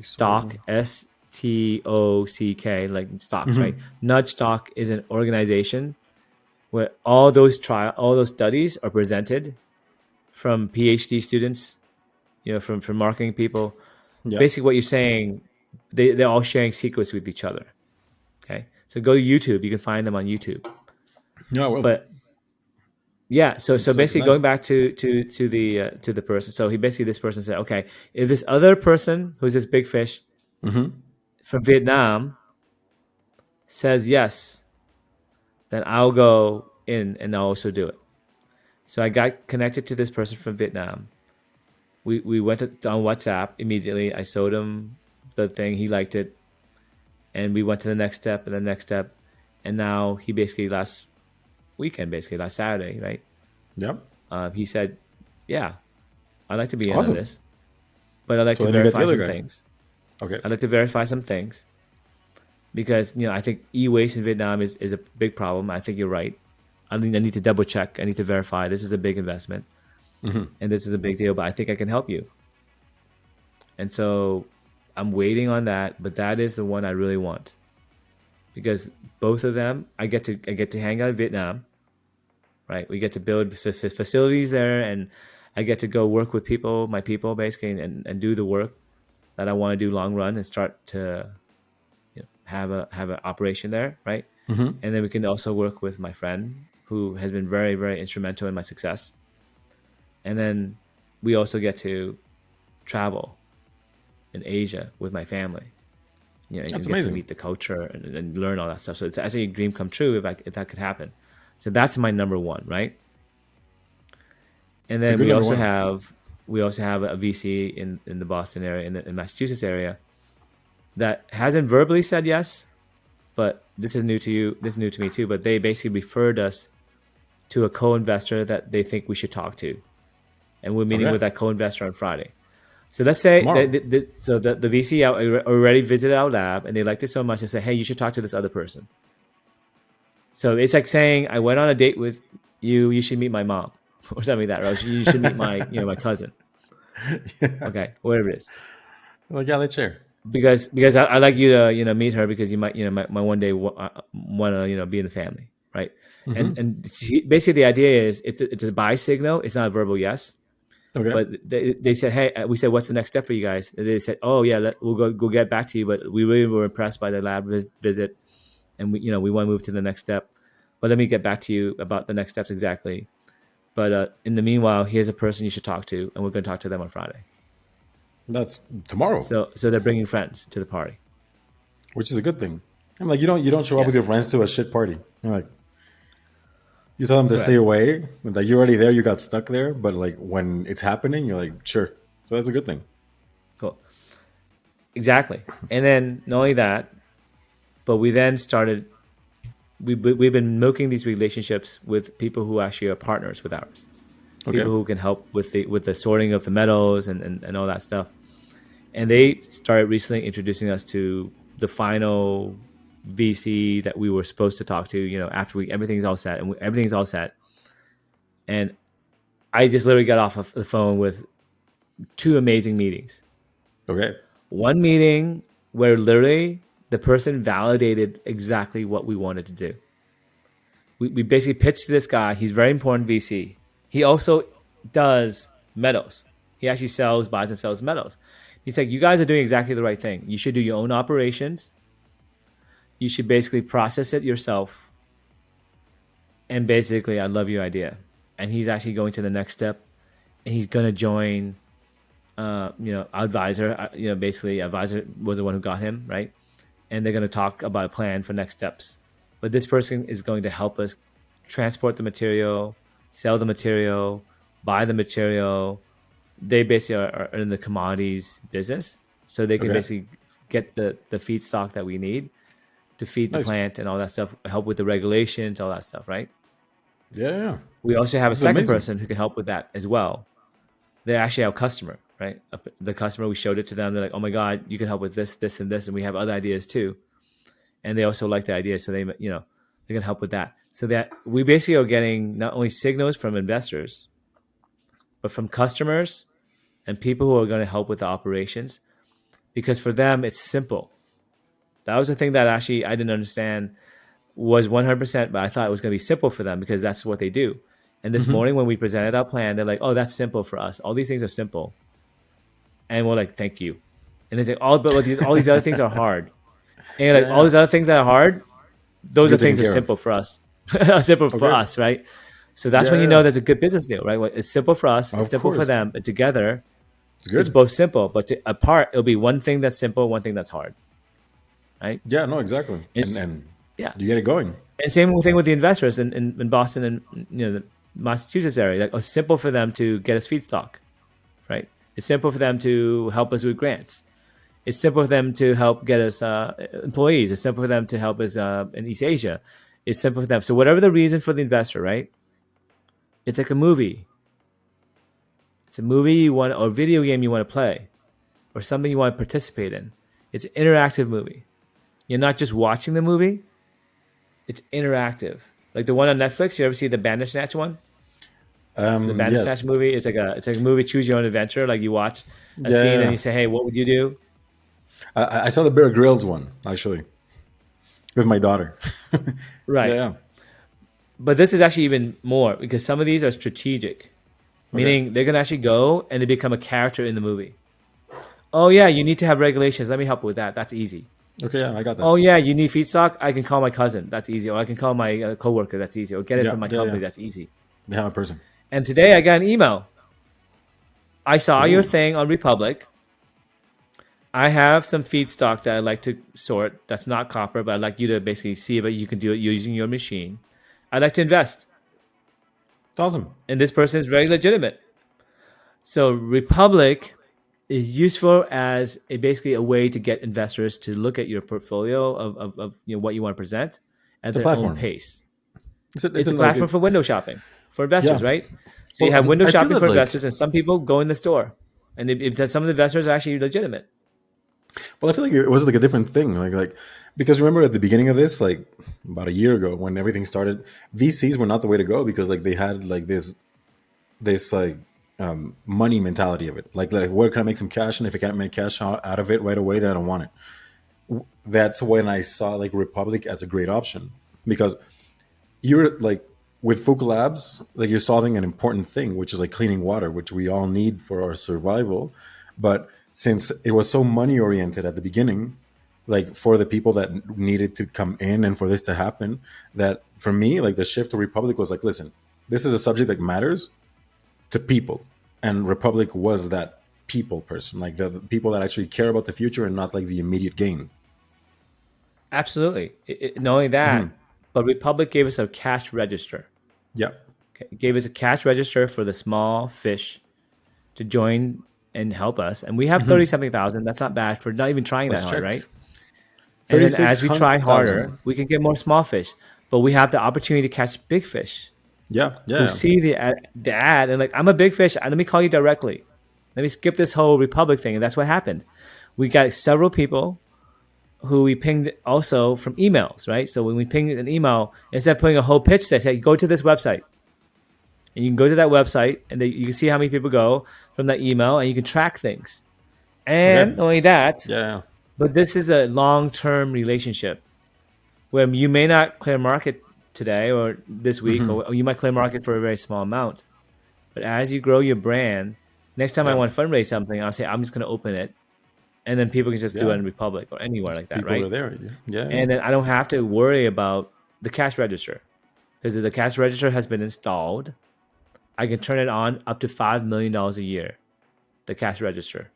Stock, STOCK, like stocks, right? Nudge Talk is an organization where all those studies are presented from PhD students, from marketing people. Yeah. Basically, what you're saying, they're all sharing secrets with each other. Okay, so go to YouTube. You can find them on YouTube. Yeah, well, But yeah, so it's basically nice. going back to the person. So this person said, okay, if this other person who's this big fish from Vietnam says yes, then I'll go in and I'll also do it. So I got connected to this person from Vietnam. We went on WhatsApp immediately. I showed him the thing. He liked it. And we went to the next step and the next step. And now he basically last weekend, basically last Saturday, right? Yeah, He said, yeah, I'd like to be in on awesome. this, but I'd like So to then you get the verify other some guy. things. Okay. I'd like to verify some things because, I think e-waste in Vietnam is a big problem. I think you're right. I need to double check. I need to verify. This is a big investment and this is a big deal, but I think I can help you. And so I'm waiting on that, but that is the one I really want because both of them, I get to hang out in Vietnam, right? We get to build facilities there, and I get to go work with my people basically, and do the work that I want to do long run and start to have an operation there, right? And then we can also work with my friend who has been very, very instrumental in my success. And then we also get to travel in Asia with my family, That's and get to amazing. meet the culture and learn all that stuff. So it's actually a dream come true if that could happen. So that's my number one, right? And It's a then good number one. we also have a VC in the Boston area, in Massachusetts area, that hasn't verbally said yes, but this is new to you. This is new to me too. But they basically referred us to a co-investor that they think we should talk to, and we're meeting Okay. with that co-investor on Friday. So let's say Tomorrow. the VC already visited our lab and they liked it so much they said, hey, you should talk to this other person. So it's like saying I went on a date with you. You should meet my mom or something like that. Or you should meet my cousin. Okay, Yes. whatever it is. Like, yeah, let's share. Because I like you to meet her because you might one day want to be in the family, right? And basically the idea is it's a buy signal. It's not a verbal yes. Okay. But they said, hey, we said, what's the next step for you guys? And they said, oh yeah, we'll go get back to you. But we really were impressed by the lab visit, and we want to move to the next step. But let me get back to you about the next steps exactly. But in the meanwhile, here's a person you should talk to, and we're going to talk to them on Friday. That's tomorrow, So they're bringing friends to the party. which is a good thing. I'm like, you don't show up with Yes, your friends to a shit party. You're like, you tell them to stay correct. away. Like, you're already there. You got stuck there. But like when it's happening, you're like, sure. So that's a good thing. Cool. Exactly. And then not only that, but we then started. We've been milking these relationships with people who actually are partners with ours, Okay. people who can help with the sorting of the metals and all that stuff. And they started recently introducing us to the final VC that we were supposed to talk to. After everything's all set and everything's all set, and I just literally got off of the phone with two amazing meetings. Okay. One meeting where literally the person validated exactly what we wanted to do. We basically pitched to this guy. He's very important VC. He also does metals. He actually buys and sells metals. He's like, you guys are doing exactly the right thing. You should do your own operations. You should basically process it yourself. And basically, I love your idea. And he's actually going to the next step. And he's going to join, advisor. Basically, advisor was the one who got him, right? and they're going to talk about a plan for next steps. But this person is going to help us transport the material, sell the material, buy the material. They basically are in the commodities business, so they can Okay. basically get the feedstock that we need to feed the Nice. plant and all that stuff, help with the regulations, all that stuff, right? Yeah, yeah. We also have a This is second amazing. person who can help with that as well. They're actually our customer, right? The customer, we showed it to them. They're like, oh my God, you can help with this, this, and this. And we have other ideas too. And they also like the idea. So they can help with that. So that we basically are getting not only signals from investors, but from customers and people who are going to help with the operations. Because for them, it's simple. That was the thing that actually I didn't understand was 100%, but I thought it was going to be simple for them because that's what they do. And this Hmm. morning when we presented our plan, they're like, "Oh, that's simple for us. All these things are simple." And we're like, "Thank you." And they say, but all these other things are hard." And you're like, Yeah, all yeah. these other things that are hard, those are You're taken things that are care of. simple for us, are simple for Okay. us, right? So that's Yeah, when you know yeah. there's a good business deal, right? It's simple for us, it's Of simple for course. them, but together, It's it's good. both simple, but apart, it'll be one thing that's simple, one thing that's hard, right? Yeah, no, exactly. It's And yeah. you get it going. And same thing with the investors in Boston and the Massachusetts area. Like, it's simple for them to get us feedstock, right? It's simple for them to help us with grants. It's simple for them to help get us employees. It's simple for them to help us in East Asia. It's simple for them. So whatever the reason for the investor, right? It's like a movie. It's a movie you want, or a video game you want to play, or something you want to participate in. It's an interactive movie. You're not just watching the movie. It's interactive. Like the one on Netflix. You ever see the Bandersnatch one? The Yes. Bandersnatch movie. It's like a movie, choose your own adventure. Like you watch a Yeah, scene and yeah. you say, "Hey, what would you do?" I saw the Bear Grylls one actually with my daughter. Yeah, Right. yeah. But this is actually even more because some of these are strategic, Okay. meaning they're gonna actually go and they become a character in the movie. Oh yeah, you need to have regulations. Let me help with that. That's easy. Okay, yeah, I got that. Oh yeah, you need feedstock. I can call my cousin. That's easy. Or I can call my coworker. That's easy. Or get it Yeah, from my yeah, yeah. company. That's easy. They have a person. And today I got an email. I saw your Ooh. thing on Republic. I have some feedstock that I'd like to sort. That's not copper, but I'd like you to basically see if you can do it using your machine. I'd like to invest. It's awesome. And this person is very legitimate. So Republic is useful as basically a way to get investors to look at your portfolio of what you want to present at It's a their own platform. pace. It's It's a, a like platform it, for window shopping for investors, yeah. right? So you Well, have window I feel shopping that for like investors, and some people go in the store, and if that some of the investors are actually legitimate. well, I feel like it was like a different thing. Like because remember at the beginning of this, like about a year ago when everything started, VCs were not the way to go because like they had like this like money mentality of it. Like where can I make some cash, and if I can't make cash out of it right away, then I don't want it. That's when I saw like Republic as a great option because you're like with Phuc Labs, like you're solving an important thing, which is like cleaning water, which we all need for our survival. But since it was so money oriented at the beginning, like for the people that needed to come in and for this to happen, that for me, like the shift to Republic was like, listen, this is a subject that matters to people, and Republic was that people person, like the people that actually care about the future and not like the immediate gain. Absolutely. Not only that, but Republic gave us a cash register. Yeah. Okay? It gave us a cash register for the small fish to join and help us, and we have 30 something thousand. That's not bad for not even trying that Let's hard, check. right? And Thirty then six as we try hundred harder, thousand. we can get more small fish, but we have the opportunity to catch big fish Yeah, who yeah, see the ad and like, I'm a big fish. Let me call you directly. Let me skip this whole Republic thing. And that's what happened. We got several people who we pinged also from emails, right? So when we pinged an email, instead of putting a whole pitch, they say, go to this website. And you can go to that website and you can see how many people go from that email and you can track things. And okay, not only that, yeah, but this is a long-term relationship where you may not clear market today or this week, or you might clear market for a very small amount. But as you grow your brand, next time I yeah, want to fundraise something, I'll say, I'm just going to open it. And then people can just do it yeah. in Republic or anywhere like that, People are right? there. Yeah, yeah. And then I don't have to worry about the cash register because if the cash register has been installed, I can turn it on up to $5 million a year, the cash register.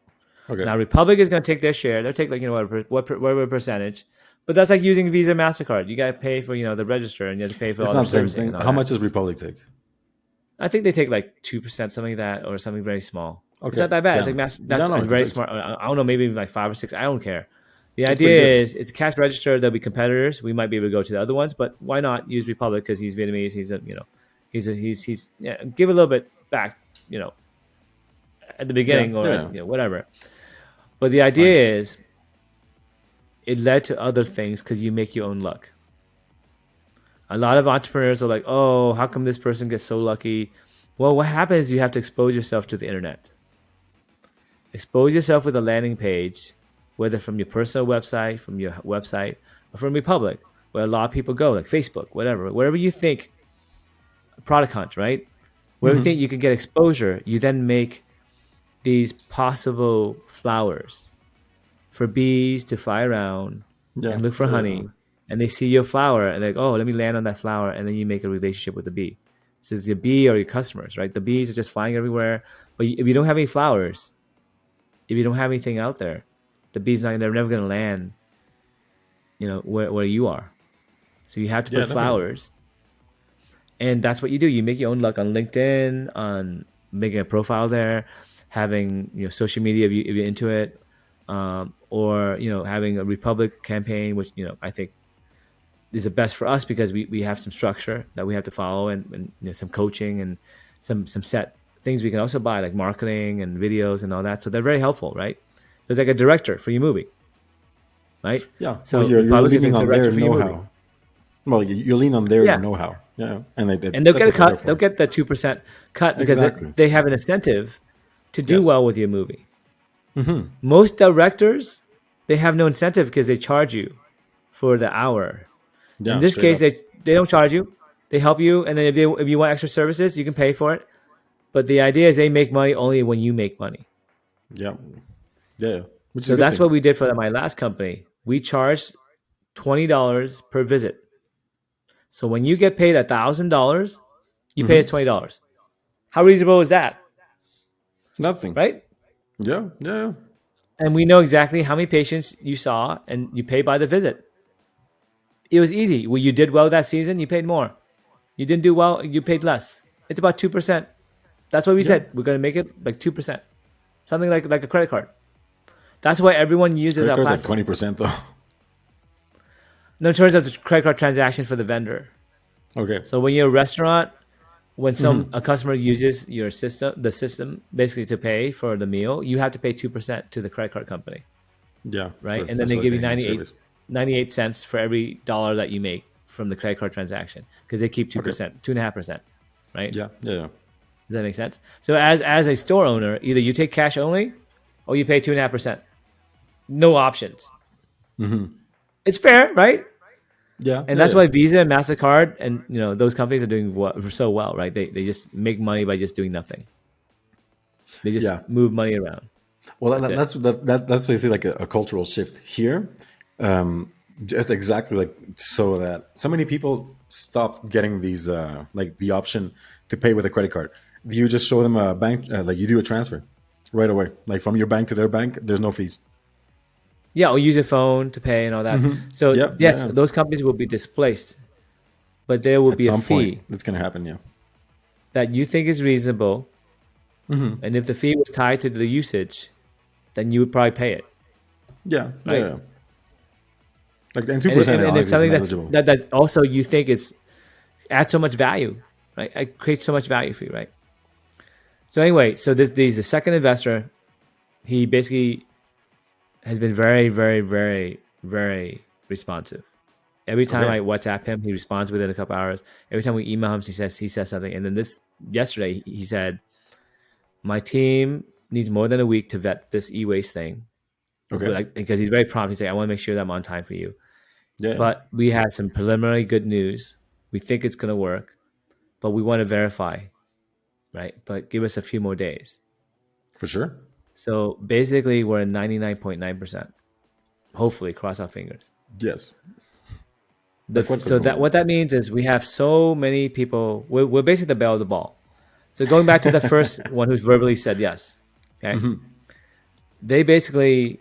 Okay, Now, Republic is going to take their share. They'll take like, whatever percentage. But that's like using Visa, MasterCard. You got to pay for the register, and you have to pay for It's all not their the same servicing thing. and all How that. much does Republic take? I think they take like 2%, something like that, or something very small. It's Okay, not that bad. It's yeah, like that's no, no, a very it's smart. I don't know, maybe like 5 or 6. I don't care. The pretty idea good. is it's a cash register. There'll be competitors. We might be able to go to the other ones, but why not use Republic because he's Vietnamese. He's yeah. Give a little bit back, at the Yeah, beginning or yeah, whatever. But the it's fine. idea is it led to other things because you make your own luck. A lot of entrepreneurs are like, oh, how come this person gets so lucky? Well, what happens is you have to expose yourself to the internet. Expose yourself with a landing page, whether from your personal website, from your website, or from your public, where a lot of people go, like Facebook, whatever. Wherever you think, product hunt, right? Wherever you think you can get exposure, you then make these possible flowers for bees to fly around Yeah, and look for yeah, honey. And they see your flower and they're like, oh, let me land on that flower. And then you make a relationship with the bee. So it's your bee or your customers, right? The bees are just flying everywhere. But if you don't have any flowers, if you don't have anything out there, the bees they're never going to land, where you are. So you have to yeah, put definitely. flowers. And that's what you do. You make your own luck on LinkedIn, on making a profile there, having social media if you're into it, or having a Republic campaign, which I think is the best for us because we have some structure that we have to follow and some coaching and some set things we can also buy like marketing and videos and all that. So they're very helpful, right? So it's like a director for your movie, right? Yeah, well, So you're Republic is a leaning on their director for your movie. know-how. Well, you lean on their Yeah, know-how. Yeah, and and they'll that's get a what they're there cut. They'll for. get that 2% cut because Exactly. they have an incentive to do Yes. well with your movie. Most directors, they have no incentive because they charge you for the hour. In Yeah, this straight case, up. they don't charge you. They help you, and then if you want extra services, you can pay for it. But the idea is they make money only when you make money. Yeah, yeah, which is a So good that's thing. what we did for my last company. We charged $20 per visit. So when you get paid $1,000, you pay us $20. How reasonable is that, Nothing. right? Yeah, yeah, yeah. And we know exactly how many patients you saw, and you pay by the visit. It was easy. Well, you did well that season, you paid more. You didn't do well, you paid less. It's about 2%. That's what we Yeah. said. We're going to make it like 2%, something like a credit card. That's why everyone uses Credit our cards like platform. 20% though. No, in terms of the credit card transaction for the vendor. Okay. So when you're a restaurant, when a customer uses your system, the system basically to pay for the meal, you have to pay 2% to the credit card company, Yeah, right? for And then they give you facilitating the service. 98 cents for every dollar that you make from the credit card transaction because they keep Okay. 2%, 2.5%, right? Yeah, yeah, yeah. Does that make sense? So as a store owner, either you take cash only or you pay 2.5%. No options. It's fair, right? Yeah, And yeah, that's yeah. why Visa and Mastercard and those companies are doing so well, right? They just make money by just doing nothing. They just Yeah. move money around. Well, That's it. that's basically like a cultural shift here. Just exactly like so that so many people stopped getting these like the option to pay with a credit card. You just show them a bank, like you do a transfer right away, like from your bank to their bank. There's no fees. Yeah, or use your phone to pay and all that. So Yeah, yeah, yes, yeah. those companies will be displaced, but there will At be a some point, fee it's gonna happen. Yeah. that you think is reasonable. And if the fee was tied to the usage, then you would probably pay it, Yeah, yeah, right? yeah. Like and two And percent and if honestly is something manageable. that also you think is adds so much value, right? It creates so much value for you, right? So anyway, so this the second investor, he basically has been very, very, very, very responsive. Every time Okay. I WhatsApp him, he responds within a couple hours. Every time we email him, he says something. And then this yesterday, he said, "My team needs more than a week to vet this e-waste thing, Okay. like because he's very prompt. He's like, I want to make sure that I'm on time for you. Yeah, yeah. But we have some preliminary good news. We think it's going to work, but we want to verify, right? But give us a few more days." For sure. So basically, we're at 99.9%. Hopefully, cross our fingers. Yes. Like what could So go that wrong? what that means is we have so many people. We're basically the belle of the ball. So going back to the first one who verbally said yes, okay, they basically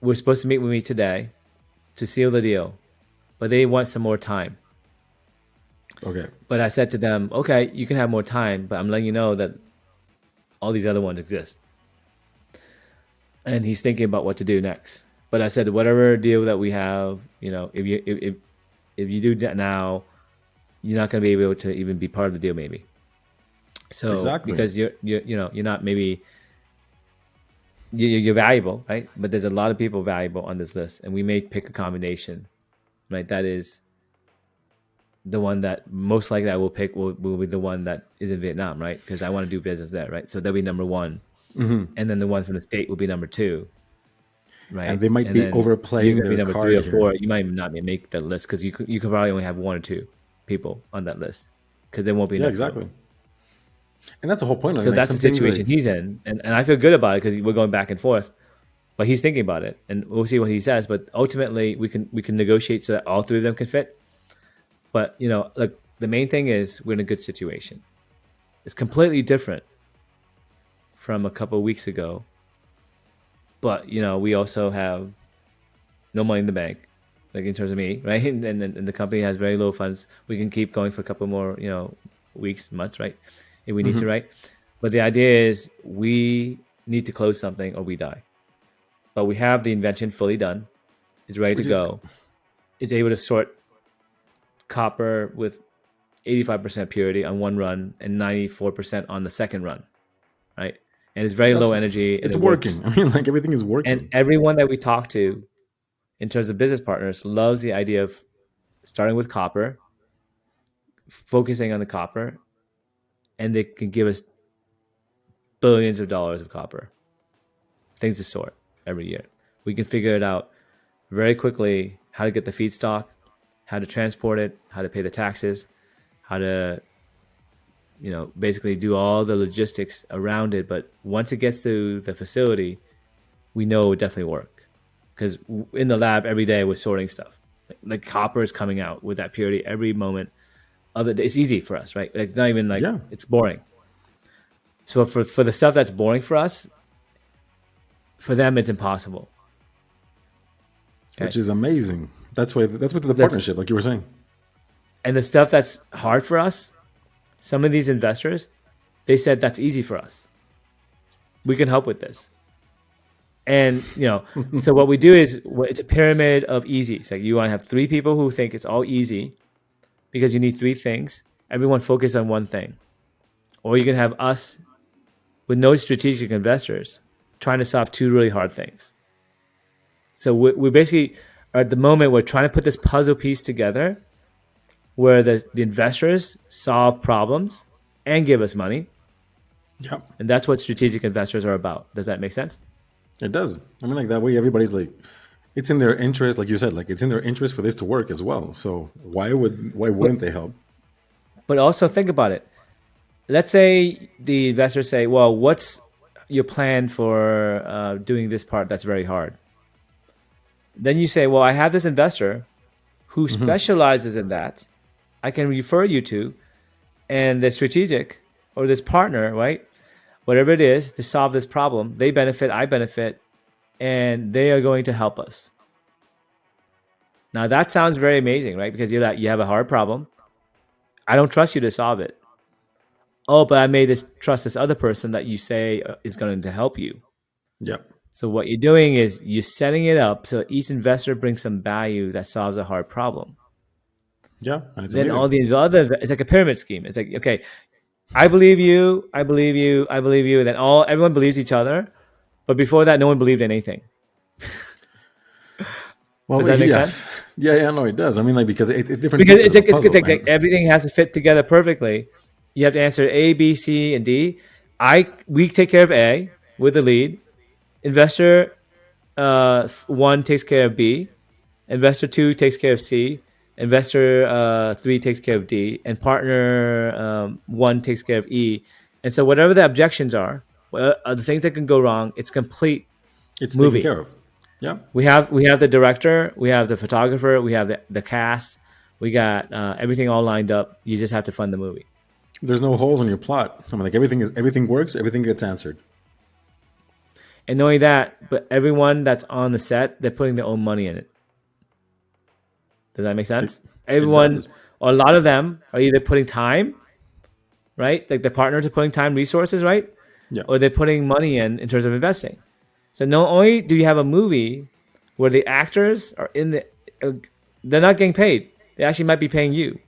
were supposed to meet with me today. to seal the deal, but they want some more time. Okay. But I said to them, okay, you can have more time, but I'm letting you know that all these other ones exist. And he's thinking about what to do next. But I said, whatever deal that we have, if you do that now, you're not going to be able to even be part of the deal, maybe. So Exactly. because you're not maybe you're valuable, right? But there's a lot of people valuable on this list, and we may pick a combination, right? That is the one that most likely I will pick will be the one that is in Vietnam, right? Because I want to do business there, right? So that'll be number one, and then the one from the state will be number two, And right? they might And be then you're overplaying gonna be their number three card or here. four. You might not make that list because you could probably only have one or two people on that list because there won't be Yeah, enough room. exactly. And that's the whole point. So Like that's the some things situation like he's in, and I feel good about it because we're going back and forth. But he's thinking about it, and we'll see what he says. But ultimately, we can negotiate so that all three of them can fit. But look, the main thing is we're in a good situation. It's completely different from a couple of weeks ago. But we also have no money in the bank, like in terms of me, right? And the company has very low funds. We can keep going for a couple more, weeks, months, right? If we need to, right? But the idea is we need to close something or we die. But we have the invention fully done. It's ready to which is go. It's able to sort copper with 85% purity on one run and 94% on the second run, right? And it's very low that's energy and it's it works. working. I mean, like everything is And working. everyone that we talk to in terms of business partners loves the idea of starting with copper, focusing on the copper, and they can give us billions of dollars of copper, things to sort every year. We can figure it out very quickly how to get the feedstock, how to transport it, how to pay the taxes, how to basically do all the logistics around it. But once it gets to the facility, we know it would definitely work because in the lab every day we're sorting stuff. Like copper is coming out with that purity every moment of it. It's easy for us, right? Like, it's not even like Yeah. it's boring. So for the stuff that's boring for us, for them it's impossible. Which Okay, is amazing. That's what the that's partnership, like you were saying. and the stuff that's hard for us. Some of these investors, they said that's easy for us. We can help with this. And so what we do is it's a pyramid of easy. So you want to have three people who think it's all easy because you need three things. Everyone focus on one thing, or you can have us with no strategic investors trying to solve two really hard things. So we basically are at the moment we're trying to put this puzzle piece together where the investors solve problems and give us money, Yeah, and that's what strategic investors are about. Does that make sense? it does. I mean, like that way, everybody's like, it's in their interest, like you said, like it's in their interest for this to work as well. So why But wouldn't they help? but also think about it. Let's say the investors say, "Well, what's your plan for doing this part that's very hard?" Then you say, "Well, I have this investor who specializes in that. I can refer you to, and the strategic or this partner, right? Whatever it is to solve this problem, they benefit, I benefit, and they are going to help us." Now that sounds very amazing, right? Because you have a hard problem. I don't trust you to solve it. Oh, but I made this trust this other person that you say is going to help you. Yeah, So what you're doing is you're setting it up so each investor brings some value that solves a hard problem. yeah, and it's Then amazing. all these other, it's like a pyramid scheme. It's like, okay, I believe you, I believe you, I believe you. And then everyone believes each other. But before that, no one believed anything. Does Well, that make yeah, sense? yeah, no, it does. I mean, like because it's different Because pieces it's of a like, puzzle, like and everything has to fit together perfectly. You have to answer A, B, C, and D. We take care of A with the lead. Investor one takes care of B. Investor two takes care of C. Investor three takes care of D, and partner one takes care of E. And so, whatever the objections are the things that can go wrong, it's complete it's taken movie. care of. Yeah, We have the director, we have the photographer, we have the cast, we got everything all lined up. You just have to fund the movie. there's no holes in your plot. I mean, like everything works, everything gets answered. And knowing that, but everyone that's on the set, they're putting their own money in it. Does that make It, sense? it Everyone, does. or a lot of them, are either putting time, right? Like the partners are putting time, resources, right? Yeah. Or they're putting money in terms of investing. So not only do you have a movie where the actors are in the, uh, they're not getting paid. They actually might be paying you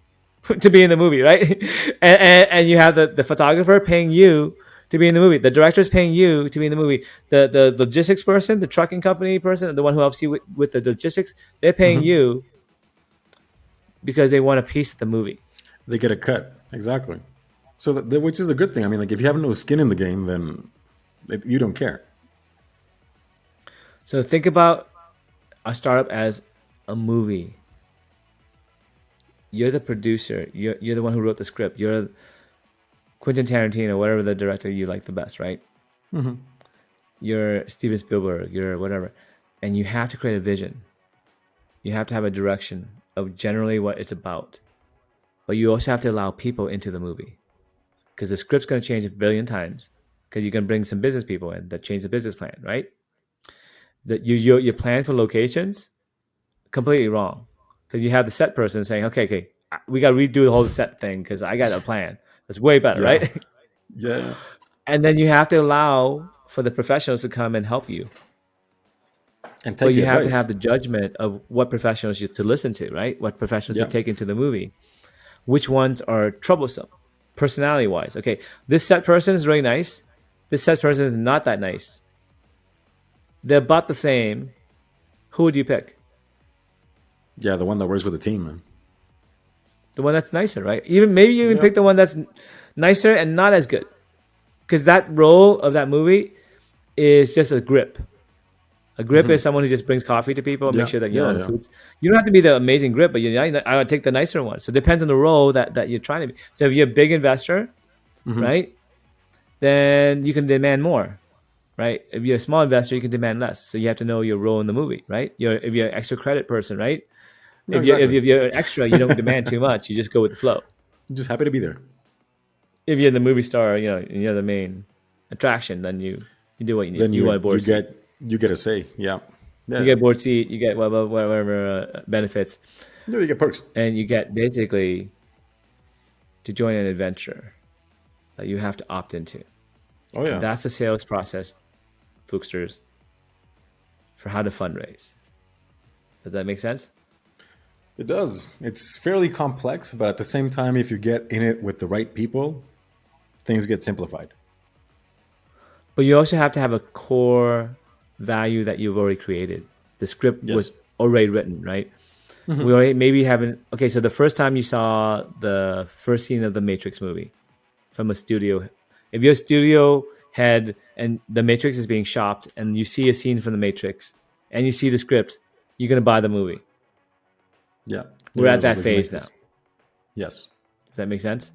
to be in the movie, right? And you have the photographer paying you to be in the movie. The director's paying you to be in the movie. The logistics person, the trucking company person, the one who helps you with the logistics, they're paying Hmm. you because they want a piece of the movie. They get a cut. Exactly. So which is a good thing. I mean, like if you have no skin in the game, then you don't care. So think about a startup as a movie. You're the producer. You're the one who wrote the script. You're Quentin Tarantino, whatever the director you like the best, right? You're Steven Spielberg. You're whatever, and you have to create a vision. You have to have a direction of generally what it's about, but you also have to allow people into the movie because the script's going to change a billion times because you can bring some business people in that change the business plan, right? That your plan for locations completely wrong because you have the set person saying, okay, we got to redo the whole set thing because I got a plan that's way better, Yeah. right? Yeah. And then you have to allow for the professionals to come and help you, And but take the you have to advice. have the judgment of what professionals you to listen to, right? What professionals to Yeah. take into the movie, which ones are troublesome, personality wise. Okay, this set person is really nice. This set person is not that nice. They're about the same. Who would you pick? Yeah. The one that works with the team, man. The one that's nicer, right? Even maybe you even Yeah. pick the one that's nicer and not as good, because that role of that movie is just a grip. A grip is someone who just brings coffee to people and make Yeah. sure that Yeah. the Yeah. foods. You don't have to be the amazing grip, but I would take the nicer one. So it depends on the role that you're trying to be. So if you're a big investor, right, then you can demand more, right? If you're a small investor, you can demand less. So you have to know your role in the movie, right? If you're an extra credit person, right? No, exactly. If you're an extra, you don't demand too much. You just go with the flow. I'm just happy to be there. If you're the movie star, and you're the main attraction, then you do what you need. Then You want a you board seat. get a say. Yeah. You Yeah. get board seat. You get whatever benefits, No, you get perks. and you get basically to join an adventure that you have to opt into. Oh And yeah. that's the sales process, Fooksters, for how to fundraise. Does that make sense? It does. It's fairly complex, but at the same time, if you get in it with the right people, things get simplified. But you also have to have a core value that you've already created. The script Yes. was already written, right? We already maybe haven't. Okay, so the first time you saw the first scene of the Matrix movie from a studio, if you're a studio head and the Matrix is being shopped and you see a scene from the Matrix and you see the script, you're going to buy the movie. Yeah. We're You're at like, that let's make phase now. this. Yes. Does that make sense?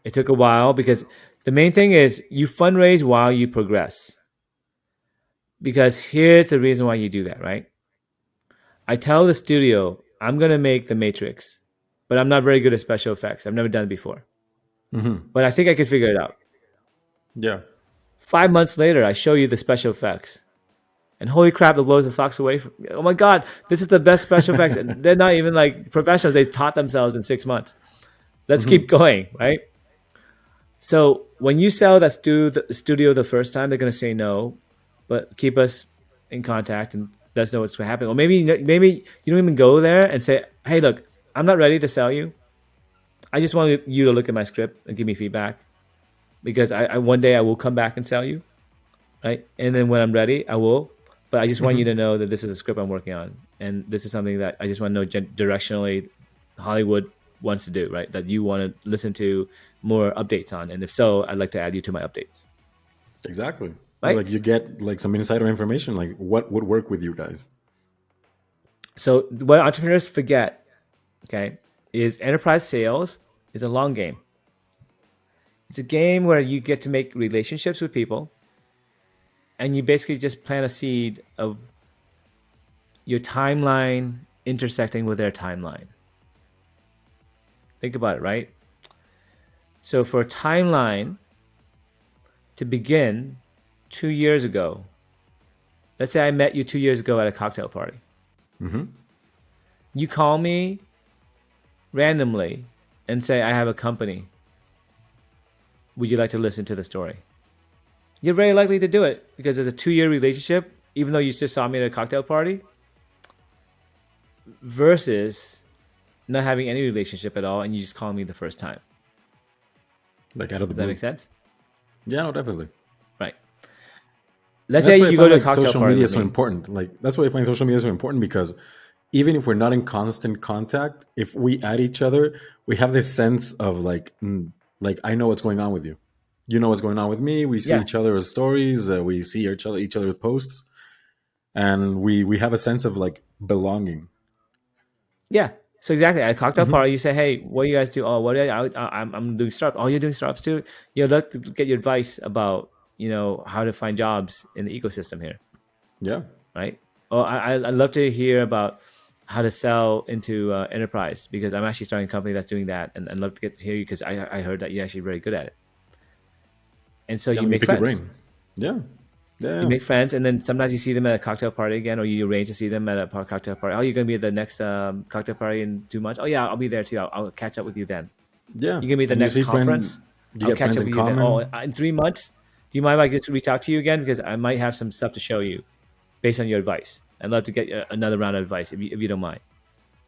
It took a while because the main thing is you fundraise while you progress. Because here's the reason why you do that, right? I tell the studio, I'm going to make The Matrix, but I'm not very good at special effects. I've never done it before. But I think I could figure it out. Yeah. 5 months later, I show you the special effects. And holy crap, it blows the socks away. Oh my God, this is the best special effects. And they're not even like professionals. They taught themselves in 6 months. Let's keep going, right? So when you sell that studio the first time, they're going to say no, but keep us in contact and let us know what's happening. Or maybe you don't even go there and say, hey, look, I'm not ready to sell you. I just want you to look at my script and give me feedback because I one day I will come back and sell you, right? And then when I'm ready, I will. But I just want you to know that this is a script I'm working on, and this is something that I just want to know directionally Hollywood wants to do, right? That you want to listen to more updates on, and if so, I'd like to add you to my updates, Exactly. right? Like you get like some insider information, like what would work with you guys. So what entrepreneurs forget, okay, is enterprise sales is a long game. It's a game where you get to make relationships with people and you basically just plant a seed of your timeline intersecting with their timeline. Think about it, right? So for a timeline to begin 2 years ago, let's say I met you 2 years ago at a cocktail party. You call me randomly and say, I have a company. Would you like to listen to the story? You're very likely to do it because it's a 2-year relationship, even though you just saw me at a cocktail party, versus not having any relationship at all and you just call me the first time. Like out of the Does that blue. make sense? Yeah, no, definitely. Right. Let's And that's say why I you go find to a like cocktail social party media with so me. important. Like that's why I find social media so important because even if we're not in constant contact, if we add each other, we have this sense of like I know what's going on with you. You know what's going on with me. We see Yeah. each other's stories. We see each other's posts, and we have a sense of like belonging. Yeah. So exactly, at a cocktail Hmm. party, you say, "Hey, what do you guys do? Oh, what? I'm doing startup. Oh, you're doing startups too. You know, look to get your advice about how to find jobs in the ecosystem here, Yeah, right? Oh, I'd love to hear about how to sell into enterprise because I'm actually starting a company that's doing that, and I'd love to get to hear you because I heard that you're actually very good at it, and so yeah. you Let me make pick your friends. brain. Yeah, You yeah, make friends, and then sometimes you see them at a cocktail party again, or you arrange to see them at a cocktail party. Oh, you're gonna be at the next cocktail party in 2 months. Oh yeah, I'll be there too. I'll catch up with you then. yeah. You're gonna be at the And you next see conference. you I'll get catch friends up in with you then. Oh, common. in 3 months, do you mind if I just reach out to you again because I might have some stuff to show you based on your advice. I'd love to get another round of advice if you don't mind.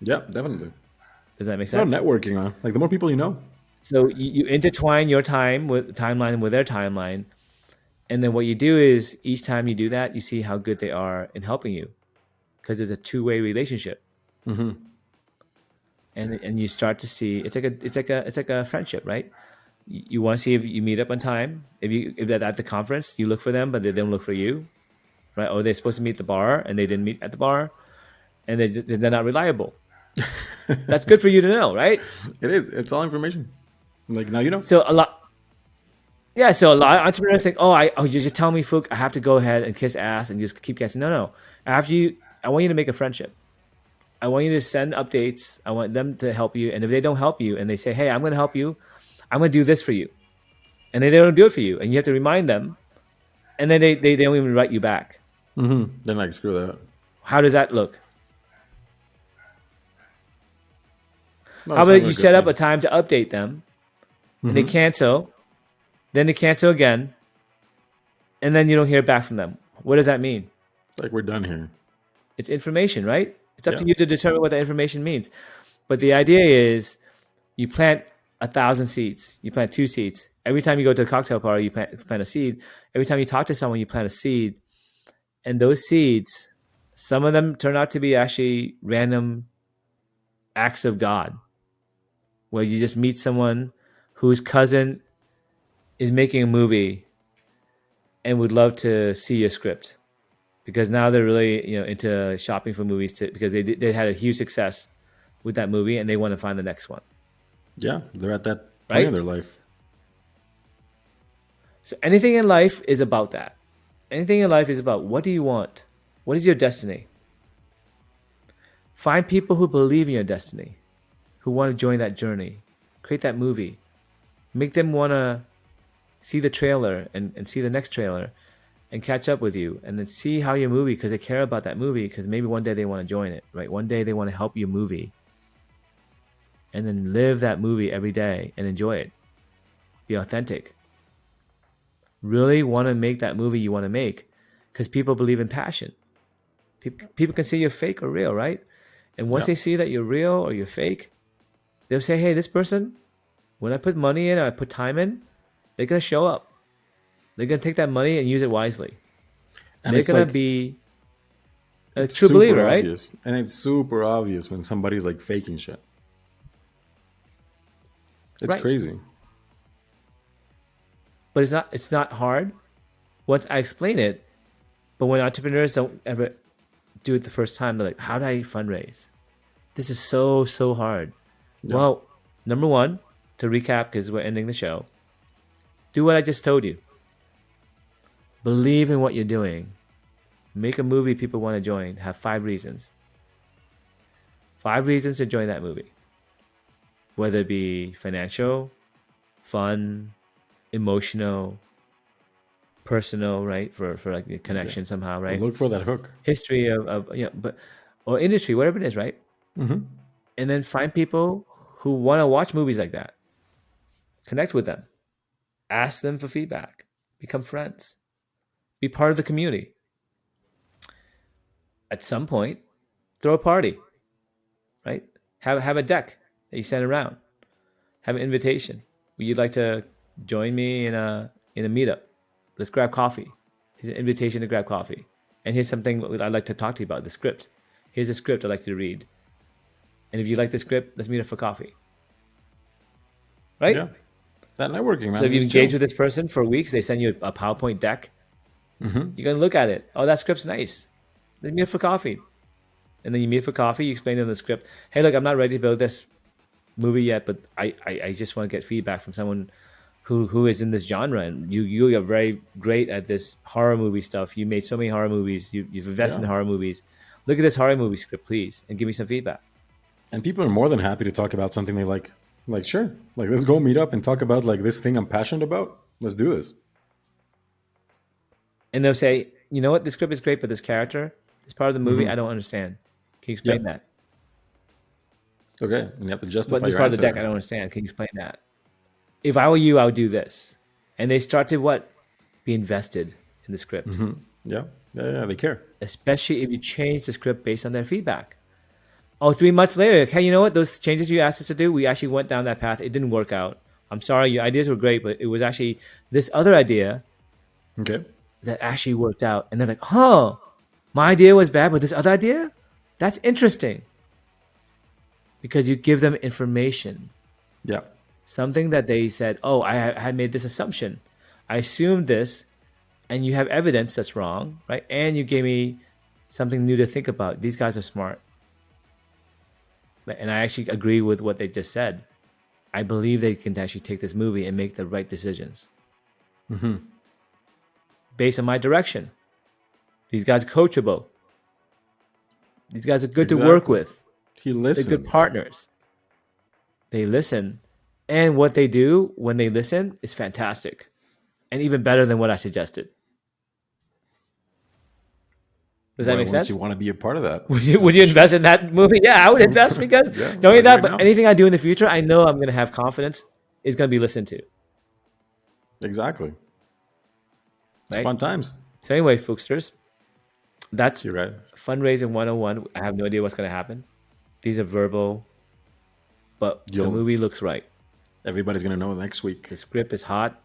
Yeah, definitely. Does that make It's about sense? networking, man. Like the more people you know. So you intertwine your timeline with their timeline, and then what you do is each time you do that, you see how good they are in helping you because it's a two-way relationship. Hmm. And you start to see it's like a friendship, right? You want to see if you meet up on time. If they're at the conference, you look for them, but they don't look for you, right? Or they're supposed to meet at the bar and they didn't meet at the bar, and they're not reliable. That's good for you to know, right? It is. It's all information. Like now you know. So a lot, yeah. So a lot of entrepreneurs think, oh, you just tell me, Phuc, I have to go ahead and kiss ass and just keep kissing. No, no. I want you to make a friendship. I want you to send updates. I want them to help you, and if they don't help you, and they say, hey, I'm going to help you, I'm going to do this for you, and they don't do it for you, and you have to remind them, and then they don't even write you back. Then like screw that. How does that look? No, How it's not about even you a good set up a thing. time to update them, and they cancel, then they cancel again, and then you don't hear back from them? What does that mean? Like we're done here. It's information, right? It's up Yeah. to you to determine what that information means. But the idea is you plant 1,000 seeds, you plant 2 seeds. Every time you go to a cocktail party, you plant a seed. Every time you talk to someone, you plant a seed. And those seeds, some of them turn out to be actually random acts of God, where you just meet someone whose cousin is making a movie and would love to see your script because now they're really into shopping for movies too, because they had a huge success with that movie and they want to find the next one, Yeah. They're at that point in right? their life. So anything in life is about that. Anything in life is about what do you want? What is your destiny? Find people who believe in your destiny, who want to join that journey. Create that movie. Make them want to see the trailer and see the next trailer and catch up with you and then see how your movie, because they care about that movie, because maybe one day they want to join it, right? One day they want to help your movie and then live that movie every day and enjoy it. Be authentic. Really want to make that movie you want to make because people believe in passion. People can see you're fake or real, right? And once Yeah. they see that you're real or you're fake, they'll say, hey, this person, when I put money in or I put time in, they're going to show up. They're going to take that money and use it wisely. And They're it's going to like be a it's true super believer, right? obvious. And it's super obvious when somebody's like faking shit. It's Right. crazy. But it's not hard once I explain it. But when entrepreneurs don't ever do it the first time, they're like, how do I fundraise? This is so hard. Yeah. Well, number one, to recap, because we're ending the show, do what I just told you. Believe in what you're doing. Make a movie people want to join. Have 5 reasons. 5 reasons to join that movie. Whether it be financial, fun, emotional, personal, right? For like a Yeah. connection somehow, right? Look for that hook. History of but or industry, whatever it is, right? And then find people who want to watch movies like that. Connect with them. Ask them for feedback. Become friends. Be part of the community. At some point, throw a party, right? Have a deck that you send around. Have an invitation. Would you like to join me in a meetup? Let's grab coffee. Here's an invitation to grab coffee. And here's something I'd like to talk to you about, the script. Here's a script I'd like you to read. And if you like the script, let's meet up for coffee. Right? Yeah. That networking, man. So if you is engage chill. with this person for weeks, they send you a PowerPoint deck. You're going to look at it. Oh, that script's nice. Let's meet up for coffee. And then you meet for coffee. You explain to them the script. Hey, look, I'm not ready to build this movie yet, but I just want to get feedback from someone who is in this genre. And you are very great at this horror movie stuff. You made so many horror movies. You've invested in Yeah. horror movies. Look at this horror movie script, please, and give me some feedback. And people are more than happy to talk about something they like. Like, sure. Like, let's go meet up and talk about like this thing I'm passionate about. Let's do this. And they'll say, you know what, this script is great, but this character, this part of the movie, I don't understand. Can you explain Yeah. that? Okay. And you have to But justify this your part of the answer. deck, I don't understand. Can you explain that? If I were you, I would do this. And they start to what? Be invested in the script. Yeah. Yeah. They care. Especially if you change the script based on their feedback. Oh, 3 months later, hey, you know what? Those changes you asked us to do, we actually went down that path. It didn't work out. I'm sorry, your ideas were great, but it was actually this other idea Okay. that actually worked out. And they're like, huh, my idea was bad, but this other idea? That's interesting. Because you give them information. Yeah. Something that they said, oh, I had made this assumption. I assumed this, and you have evidence that's wrong, right? And you gave me something new to think about. These guys are smart. And I actually agree with what they just said. I believe they can actually take this movie and make the right decisions. Based on my direction. These guys are coachable. These guys are good to work Exactly. with. He They're listens. good partners. They listen. And what they do when they listen is fantastic. And even better than what I suggested. Does that Why make wouldn't sense? you want to be a part of that? Would you invest in that movie? Yeah, I would invest because Yeah. not only Like that, right but now. anything I do in the future, I know I'm going to have confidence is going to be listened to. Exactly. Right? Fun times. So anyway, Fooksters, that's You're right. fundraising 101. I have no idea what's going to happen. These are verbal, but the movie looks right. Everybody's gonna know next week. The script is hot.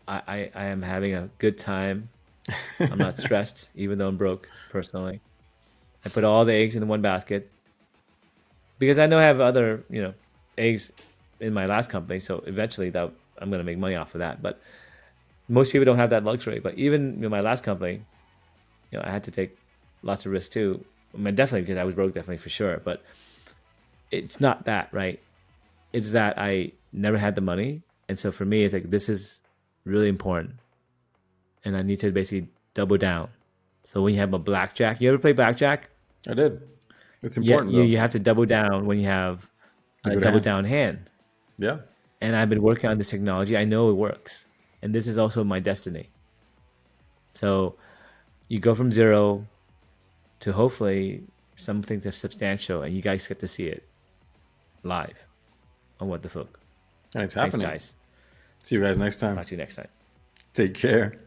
I am having a good time. I'm not stressed, even though I'm broke personally. I put all the eggs in the one basket because I know I have other, eggs in my last company. So eventually, that I'm going to make money off of that. But most people don't have that luxury. But even in my last company, I had to take lots of risks too. I mean, definitely because I was broke, definitely for sure. But it's not that, right? It's that I never had the money, and so for me, it's like this is really important, and I need to basically double down. So when you have a blackjack, you ever play blackjack? I did. It's Yeah, important you though. you have to double down when you have a good double hand. down hand. Yeah. And I've been working on this technology. I know it works, and this is also my destiny. So you go from zero to hopefully something that's substantial, and you guys get to see it live on What the Phuc. And it's Thanks, happening. guys. See you guys next time. Talk to you next time. Take care.